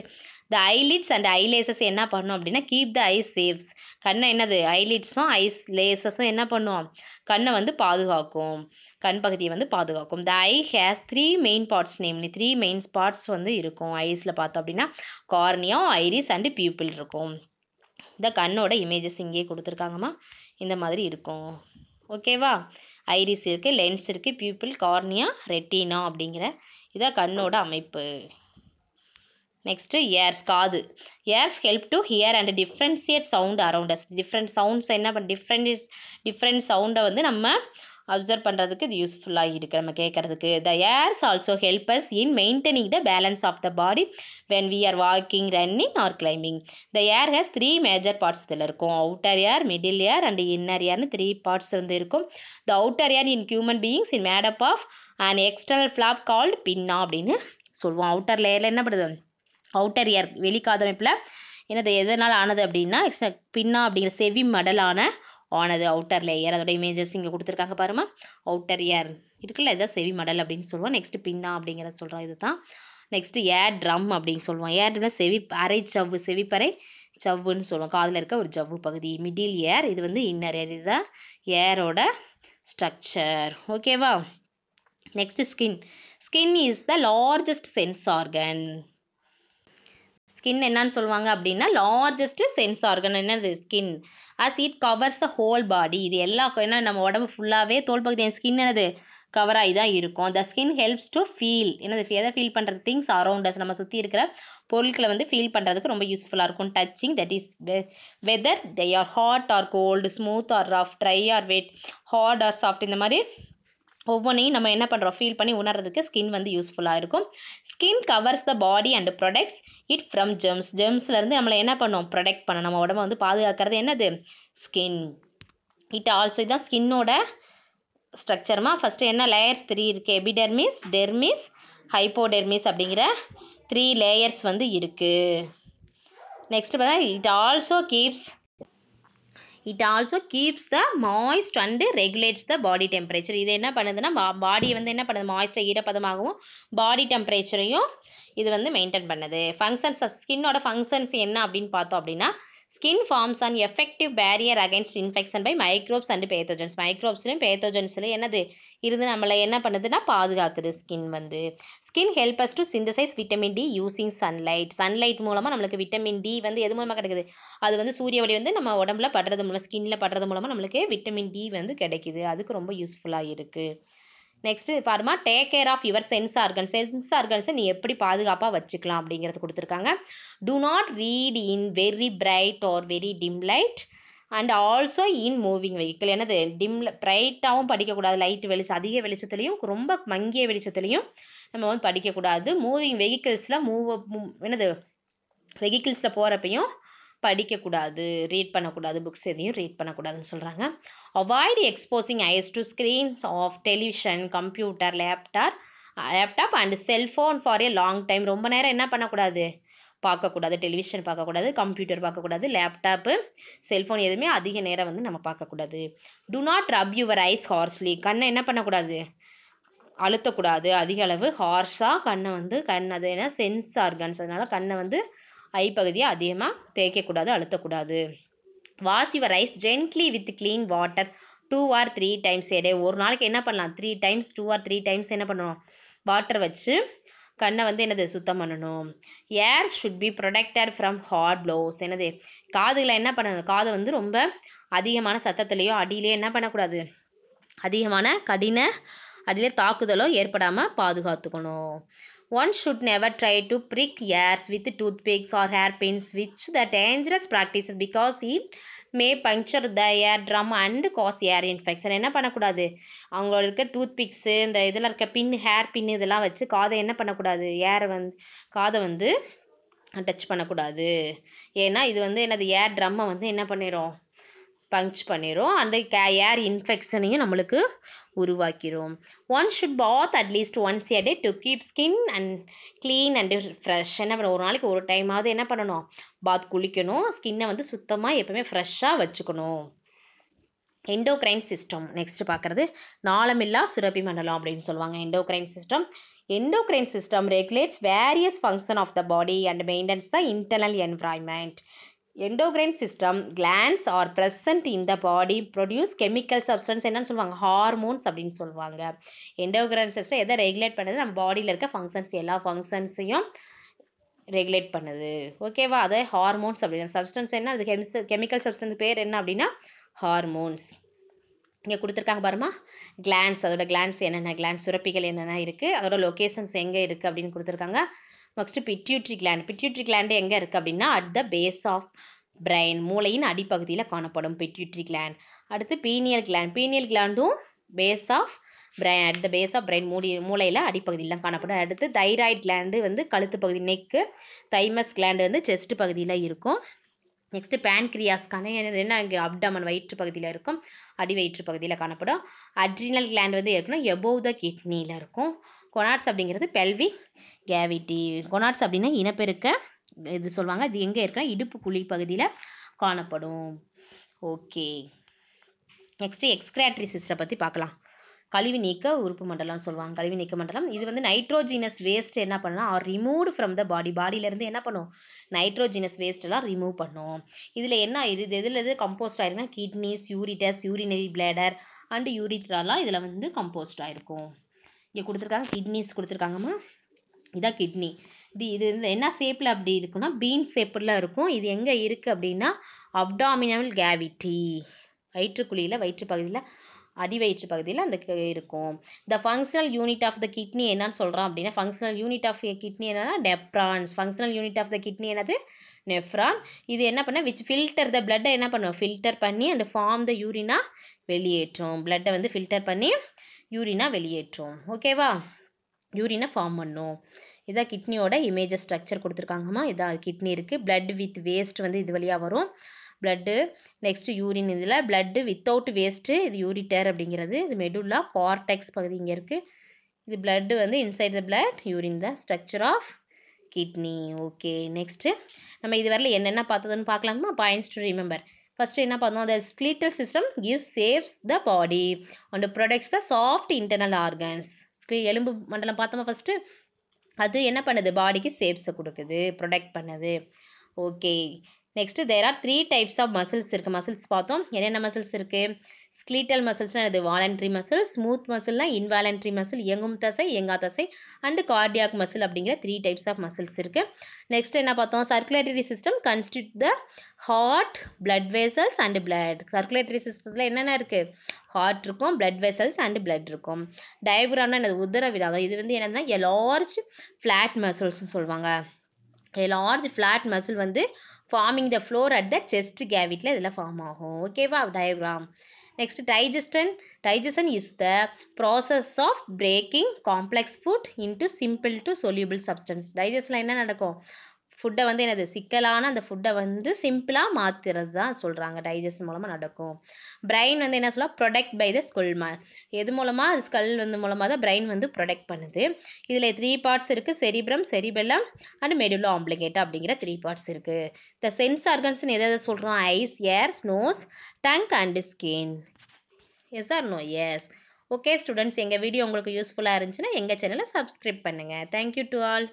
The eyelids and eyelashes என்ன பண்ணும் அப்படின்னா கீப் த ஐஸ் சேவ்ஸ். கண்ணை என்னது ஐலிட்ஸும் ஐஸ் லேசஸும் என்ன பண்ணும்? கண்ணை வந்து பாதுகாக்கும். கண் பகுதியை வந்து பாதுகாக்கும். The eye has 3 main parts. Namely 3 main parts வந்து இருக்கும். ஐஸில் பார்த்தோம் அப்படின்னா கார்னியா, ஐரிஸ் அண்டு பியூப்பிள் இருக்கும். இந்த கண்ணோட இமேஜஸ் இங்கே கொடுத்துருக்காங்கம்மா. இந்த மாதிரி இருக்கும். ஓகேவா? ஐரிஸ் இருக்குது, லென்ஸ் இருக்குது, பியூப்பிள், கார்னியா, ரெட்டினா அப்படிங்கிற இதான் கண்ணோட அமைப்பு. நெக்ஸ்ட்டு ஏர்ஸ் காது. Airs help to hear and differentiate sound around us. Different sounds என்ன டிஃப்ரெண்ட் சவுண்டை வந்து நம்ம அப்சர்வ் பண்ணுறதுக்கு இது யூஸ்ஃபுல்லாக இருக்குது நம்ம கேட்குறதுக்கு. The ears also help us in maintaining the balance of the body when we are walking, running or climbing. The ear has 3 major parts இதில் இருக்கும். Outer ear, middle ear and inner ஏர்னு 3 parts வந்து இருக்கும். The outer ear in human beings in made up of and external flap called pinna அப்படின்னு சொல்லுவோம். Outer லேயரில் என்ன பண்ணுது? அவுட்டர் ஏர் வெளிக்காதமைப்பில் என்னது எதனால் ஆனது அப்படின்னா பின்னா அப்படிங்கிற செவி மடலான ஆனது அவுட்டர் லேயர். அதோட இமேஜஸ் இங்கே கொடுத்துருக்காங்க பாருமா. அவுட்டர் ஏர் இருக்குல்ல, இதான் செவி மடல் அப்படின்னு சொல்லுவோம். நெக்ஸ்ட்டு பின்னா அப்படிங்கிறத சொல்கிறோம். இது தான் நெக்ஸ்ட்டு ஏர் ட்ரம் அப்படின்னு சொல்லுவோம். ஏர் ட்ரம்னா அரை சவ்வு, செவிப்பறை சவ்வுன்னு சொல்லுவோம். காதில் இருக்க ஒரு ஜவ்வு பகுதி. மிடில் ஏர், இது வந்து இன்னர் ஏர். இதுதான் ஏரோட ஸ்ட்ரக்சர். ஓகேவா? Next skin. Skin is the largest sense organ. Skin என்னன்னு சொல்லுவாங்க அப்படின்னா லார்ஜஸ்ட் சென்ஸ் ஆர்கன் என்னது? Skin. as it covers the whole body. இது எல்லா என்ன நம்ம உடம்பு ஃபுல்லாகவே தோல் பகுதி ஸ்கின் என்னது கவர் ஆகி தான் இருக்கும். The skin helps to feel என்னது எதை ஃபீல் பண்ணுறது? Things around us. நம்ம சுற்றி இருக்கிற பொருட்களை வந்து ஃபீல் பண்ணுறதுக்கு ரொம்ப யூஸ்ஃபுல்லாக இருக்கும். Touching, that is whether they are hot or cold, smooth or rough, dry or wet, hard or soft, இந்த மாதிரி ஒவ்வொன்றையும் நம்ம என்ன பண்ணுறோம்? ஃபீல் பண்ணி உணர்றதுக்கு ஸ்கின் வந்து யூஸ்ஃபுல்லாக இருக்கும். Skin covers the body and protects it from germs. ஜெர்ம்ஸ்லேருந்து நம்மளை என்ன பண்ணோம்? ப்ரொடெக்ட் பண்ண நம்ம உடம்பை வந்து பாதுகாக்கிறது என்னது? ஸ்கின். இட் ஆல்சோ இதுதான் ஸ்கின்னோட ஸ்ட்ரக்சர்மா ஃபஸ்ட்டு என்ன லேயர்ஸ் 3 இருக்குது, எபிடெர்மிஸ், டெர்மிஸ், ஹைப்போடெர்மிஸ் அப்படிங்கிற 3 லேயர்ஸ் வந்து இருக்குது. நெக்ஸ்ட் பார்த்தா it also keeps the moist and regulates the body temperature. இது என்ன பண்ணுதுன்னா பாடியை வந்து என்ன பண்ணுது, மாய்ஸ்டை ஈரப்பதமாகவும் பாடி டெம்பரேச்சரையும் இது வந்து மெயின்டைன் பண்ணுது. ஃபங்க்ஷன்ஸ், ஸ்கின்னோட ஃபங்க்ஷன்ஸ் என்ன அப்படின்னு பார்த்தோம் அப்படின்னா, skin forms and effective barrier against infection by microbes and pathogens. மைக்ரோப்ஸ்லையும் பேத்தோஜன்ஸ்லையும் என்னது இருந்து நம்மளை என்ன பண்ணுதுன்னா பாதுகாக்குது. Skin help us to synthesise vitamin D using sunlight. Sunlight மூலமாக நம்மளுக்கு விட்டமின் டி வந்து எது மூலமாக கிடைக்குது, அது வந்து சூரிய ஒளி வந்து நம்ம உடம்புல படுறது மூலம், ஸ்கின்ல படுறது மூலமாக நம்மளுக்கு விட்டமின் டி வந்து கிடைக்குது. அதுக்கு ரொம்ப யூஸ்ஃபுல்லாக இருக்குது. நெக்ஸ்ட்டு பாருமா, take care of your sense ஆர்கன்ஸை நீ எப்படி பாதுகாப்பாக வச்சுக்கலாம் அப்படிங்கிறது கொடுத்துருக்காங்க. Do not read in very bright or very dim light and also in moving vehicle. என்னது பிரைட்டாகவும் படிக்கக்கூடாது, லைட் வெளிச்சம் அதிக வெளிச்சத்துலேயும் ரொம்ப மங்கிய வெளிச்சத்துலேயும் நம்ம வந்து படிக்கக்கூடாது. மூவிங் வெஹிக்கிள்ஸில் வெஹிக்கிள்ஸில் போகிறப்பையும் படிக்கக்கூடாது, ரீட் பண்ணக்கூடாது, புக்ஸ் எதையும் ரீட் பண்ணக்கூடாதுன்னு சொல்கிறாங்க. Avoid exposing eyes to screens of television, computer, laptop and cellphone for a long time. ரொம்ப நேரம் என்ன பண்ணக்கூடாது, பார்க்கக்கூடாது. டெலிவிஷன் பார்க்கக்கூடாது, கம்ப்யூட்டர் பார்க்கக்கூடாது, லேப்டாப்பு, செல்ஃபோன் எதுவுமே அதிக நேரம் வந்து நம்ம பார்க்கக்கூடாது. Do not rub your eyes harshly. கண்ணை என்ன பண்ணக்கூடாது, அழுத்தக்கூடாது அதிக அளவு. ஹார்ஷாக கண் அது என்ன சென்ஸ் ஆர்கன்ஸ், அதனால் கண்ணை வந்து ஐ பகுதியை அதிகமாக தேய்க்கக்கூடாது, அழுத்தக்கூடாது. Wash your eyes gently with clean water 2 or 3 times a day. ஒரு நாளைக்கு என்ன பண்ணலாம், 3 times 2 or 3 times என்ன பண்ணணும், வாட்டர் வச்சு கண்ணை வந்து என்னது சுத்தம் பண்ணணும். Ear should be protected from hot blows. என்னது காதுகளை என்ன பண்ணணும், காதை வந்து ரொம்ப அதிகமான சத்தத்துலேயோ அடியிலையோ என்ன பண்ணக்கூடாது, அதிகமான அடியில் தாக்குதலோ ஏற்படாமல் பாதுகாத்துக்கணும். One should never try to prick ears with toothpicks or hairpins, which the dangerous practices because it may puncture the eardrum and cause ear infection. என்ன பண்ணக்கூடாது, அவங்களோட இருக்க டூத்பிக்ஸு, இந்த இதில் இருக்க ஹேர் பின் இதெல்லாம் வச்சு காதை என்ன பண்ணக்கூடாது, காதை வந்து டச் பண்ணக்கூடாது. ஏன்னா இது வந்து என்னது ஏர் ட்ரம்மை வந்து என்ன பண்ணிடும், பஞ்ச் பண்ணிடும். அந்த ஏர் இன்ஃபெக்ஷனையும் நம்மளுக்கு உருவாக்கிடும். One should bath at least once a day to keep skin and clean and fresh. என்ன பண்ணணும், ஒரு நாளைக்கு ஒரு டைமாவது என்ன பண்ணணும், குளிக்கணும். ஸ்கின்னை வந்து சுத்தமாக எப்பவுமே ஃப்ரெஷ்ஷாக வச்சுக்கணும். எண்டோக்ரைன் சிஸ்டம் நெக்ஸ்ட் பார்க்குறது நாளமில்லா சுரப்பி மண்டலம் அப்படின்னு சொல்லுவாங்க. Endocrine system regulates various function of the body and maintains the internal environment. Endocrine system glands are present in the body produce chemical substance என்னன்னு சொல்லுவாங்க, ஹார்மோன்ஸ் அப்படின்னு சொல்லுவாங்க. எண்டோக்ரைன் சிஸ்டம் எதை ரெகுலேட் பண்ணுது, நம்ம பாடியில் இருக்க ஃபங்க்ஷன்ஸ் எல்லா ஃபங்க்ஷன்ஸையும் ரெகுலேட் பண்ணுது. ஓகேவா, அதை ஹார்மோன்ஸ் அப்படின்னா சப்ஸ்டன்ஸ் என்ன, அது கெமிக்கல் சப்ஸ்டன்ஸ் பேர் என்ன அப்படின்னா ஹார்மோன்ஸ். இங்கே கொடுத்துருக்காங்க பாருமா, கிளாண்ட்ஸ், அதோட கிளாண்ட்ஸ் என்னென்ன, கிளாண்ட்ஸ் சுரப்பிகள் என்னென்ன இருக்குது, அதோட லொக்கேஷன்ஸ் எங்கே இருக்குது அப்படின்னு கொடுத்துருக்காங்க. நெக்ஸ்ட்டு பிட்யூட்ரி கிளாண்டு எங்கே இருக்குது அப்படின்னா at the base of brain, மூளையின் அடிப்பகுதியில் காணப்படும் பிட்யூட்ரி கிளாண்ட். அடுத்து பீனியல் கிளாண்டும் base of brain, at the base of brain, மூளையில் அடிப்பகுதியில் காணப்படும். அடுத்து தைராய்டு கிளாண்டு வந்து கழுத்து பகுதி, நெக்கு. தைமஸ் கிளாண்டு வந்து செஸ்ட் பகுதியில் இருக்கும். நெக்ஸ்ட்டு பேன்க்ரியாஸ்க்கான என்ன இங்கே அப்டமன் வயிற்று பகுதியில் இருக்கும், அடி வயிற்று பகுதியில் காணப்படும். அட்ரினல் கிளாண்ட் வந்து இருக்குன்னா எபோவ் த கிட்னியில் இருக்கும். கொனாட்ஸ் அப்படிங்கிறது பெல்விக் கேவிட்டி. கொனாட்ஸ் அப்படின்னா இனப்பெருக்க இது சொல்லுவாங்க. இது எங்கே இருக்குன்னா இடுப்பு குழி பகுதியில் காணப்படும். ஓகே, நெக்ஸ்ட்டு எக்ஸ்கிரேட்டரி சிஸ்டம் பற்றி பார்க்கலாம். கழிவு நீக்க உறுப்பு மண்டலம்னு சொல்லுவாங்க. கழிவு நீக்க மண்டலம் இது வந்து நைட்ரோஜினஸ் வேஸ்ட் என்ன பண்ணலாம், ஆர் ரிமூவ்டு ஃப்ரம் த பாடியிலேருந்து என்ன பண்ணும், நைட்ரோஜினஸ் வேஸ்ட்டெல்லாம் ரிமூவ் பண்ணும். இதில் என்ன எது கம்போஸ்ட் ஆயிருக்குன்னா kidneys, ureters, urinary bladder and யூரித்ராலாம் இதில் வந்து கம்போஸ்ட் ஆகிருக்கும். இங்கே கொடுத்துருக்காங்க கிட்னிஸ் கொடுத்துருக்காங்கம்மா, இதான் கிட்னி. இது என்ன ஷேப்பில் அப்படி இருக்குன்னா பீன் ஷேப்பில் இருக்கும். இது எங்கே இருக்குது அப்படின்னா அப்டாமினல் கேவிட்டி, வயிற்றுக்குழியில், வயிற்று பகுதியில், அடி வயிற்று பகுதியில் அந்த இருக்கும். The functional unit of the kidney என்னன்னு சொல்கிறோம் அப்படின்னா, ஃபங்க்ஷனல் யூனிட் ஆஃப் கிட்னி என்னன்னா nephrons. Functional unit of the kidney என்னது, நெஃப்ரான். இது என்ன பண்ண விச் ஃபில்டர் த பிளட்டை என்ன பண்ணும், ஃபில்டர் பண்ணி அண்ட் ஃபார்ம் த யூரினா வெளியேற்றும். பிளட்டை வந்து ஃபில்டர் பண்ணி யூரினா வெளியேற்றும். ஓகேவா, யூரினை ஃபார்ம் பண்ணும். இதான் கிட்னியோட இமேஜஸ் ஸ்ட்ரக்சர் கொடுத்துருக்காங்கம்மா. இதான் கிட்னி இருக்குது. பிளட் வித் வேஸ்ட் வந்து இது வழியாக வரும். பிளட்டு. Next urine. இதில் பிளட்டு வித்தவுட் வேஸ்ட்டு, இது யூரிட்டர் அப்படிங்கிறது. இது மெடுல்லா கார்டெக்ஸ் பகுதி இங்கே இருக்குது. இது பிளட்டு வந்து inside the blood, urine the structure of kidney. Okay, next நம்ம இது வரல என்னென்ன பார்த்ததுன்னு பார்க்கலாமா? Points to remember. ஃபஸ்ட்டு என்ன பார்த்தோம்? த ஸ்கெலிட்டல் சிஸ்டம் கிவ்ஸ் சேவ்ஸ் the body and protects the soft internal organs. எலும்பு மண்டலம் பார்த்தோமா ஃபஸ்ட்டு? அது என்ன பண்ணுது? பாடிக்கு சேவ்ஸை கொடுக்குது, ப்ரொடெக்ட் பண்ணுது. Okay, next there are 3 types of muscles இருக்குது. மசில்ஸ் பார்த்தோம். என்னென்ன மசில்ஸ் இருக்குது? ஸ்கெலிட்டல் மசில்ஸ்னால் இது வாலண்ட்ரி மசில், ஸ்மூத் மசில்னால் இன்வாலண்ட்ரி மசில், இயங்கும் தசை, இயங்கா தசை, அண்டு கார்டியாக் மசில் அப்படிங்கிற 3 டைப்ஸ் ஆஃப் மசில்ஸ் இருக்குது. நெக்ஸ்ட் என்ன பார்த்தோம்? Circulatory system constitute the heart, blood vessels and blood. Circulatory சிஸ்டத்தில் என்னென்ன இருக்குது? ஹார்ட் இருக்கும், பிளட் வெசல்ஸ் அண்டு பிளட் இருக்கும். டயப்ராம்னா என்னது? உதரவிதானம். இது வந்து என்னென்னா லார்ஜ் ஃப்ளாட் மசில்ஸ்னு சொல்லுவாங்க. லார்ஜ் ஃப்ளாட் மசில் வந்து forming the floor at the chest கேவிட்டில் இதில் ஃபார்ம் ஆகும். ஓகேவா? Diagram. Next digestion is the process of breaking complex food into simple to soluble substance. டைஜஷனில் என்ன நடக்கும்? ஃபுட்டை வந்து என்னது? சிக்கலான அந்த ஃபுட்டை வந்து சிம்பிளாக மாற்றுறது தான் சொல்கிறாங்க. டைஜஷன் மூலமாக நடக்கும். பிரெயின் வந்து என்ன சொல்லலாம்? Protect by the skull. எது மூலமாக? அது ஸ்கல் வந்து மூலமாக தான் பிரெயின் வந்து ப்ரொடெக்ட் பண்ணுது. இதில் 3 பார்ட்ஸ் இருக்குது. Cerebrum, cerebellum and medulla oblongata அப்படிங்கிற 3 பார்ட்ஸ் இருக்குது. இந்த சென்ஸ் ஆர்கன்ஸ்னு எதை சொல்கிறோம்? Eyes, ears, nose, tongue and skin. Yes or no? Yes. Okay students, எங்கள் வீடியோ உங்களுக்கு யூஸ்ஃபுல்லாக இருந்துச்சுன்னா எங்கள் சேனலை சப்ஸ்கிரைப் பண்ணுங்கள். Thank you to all.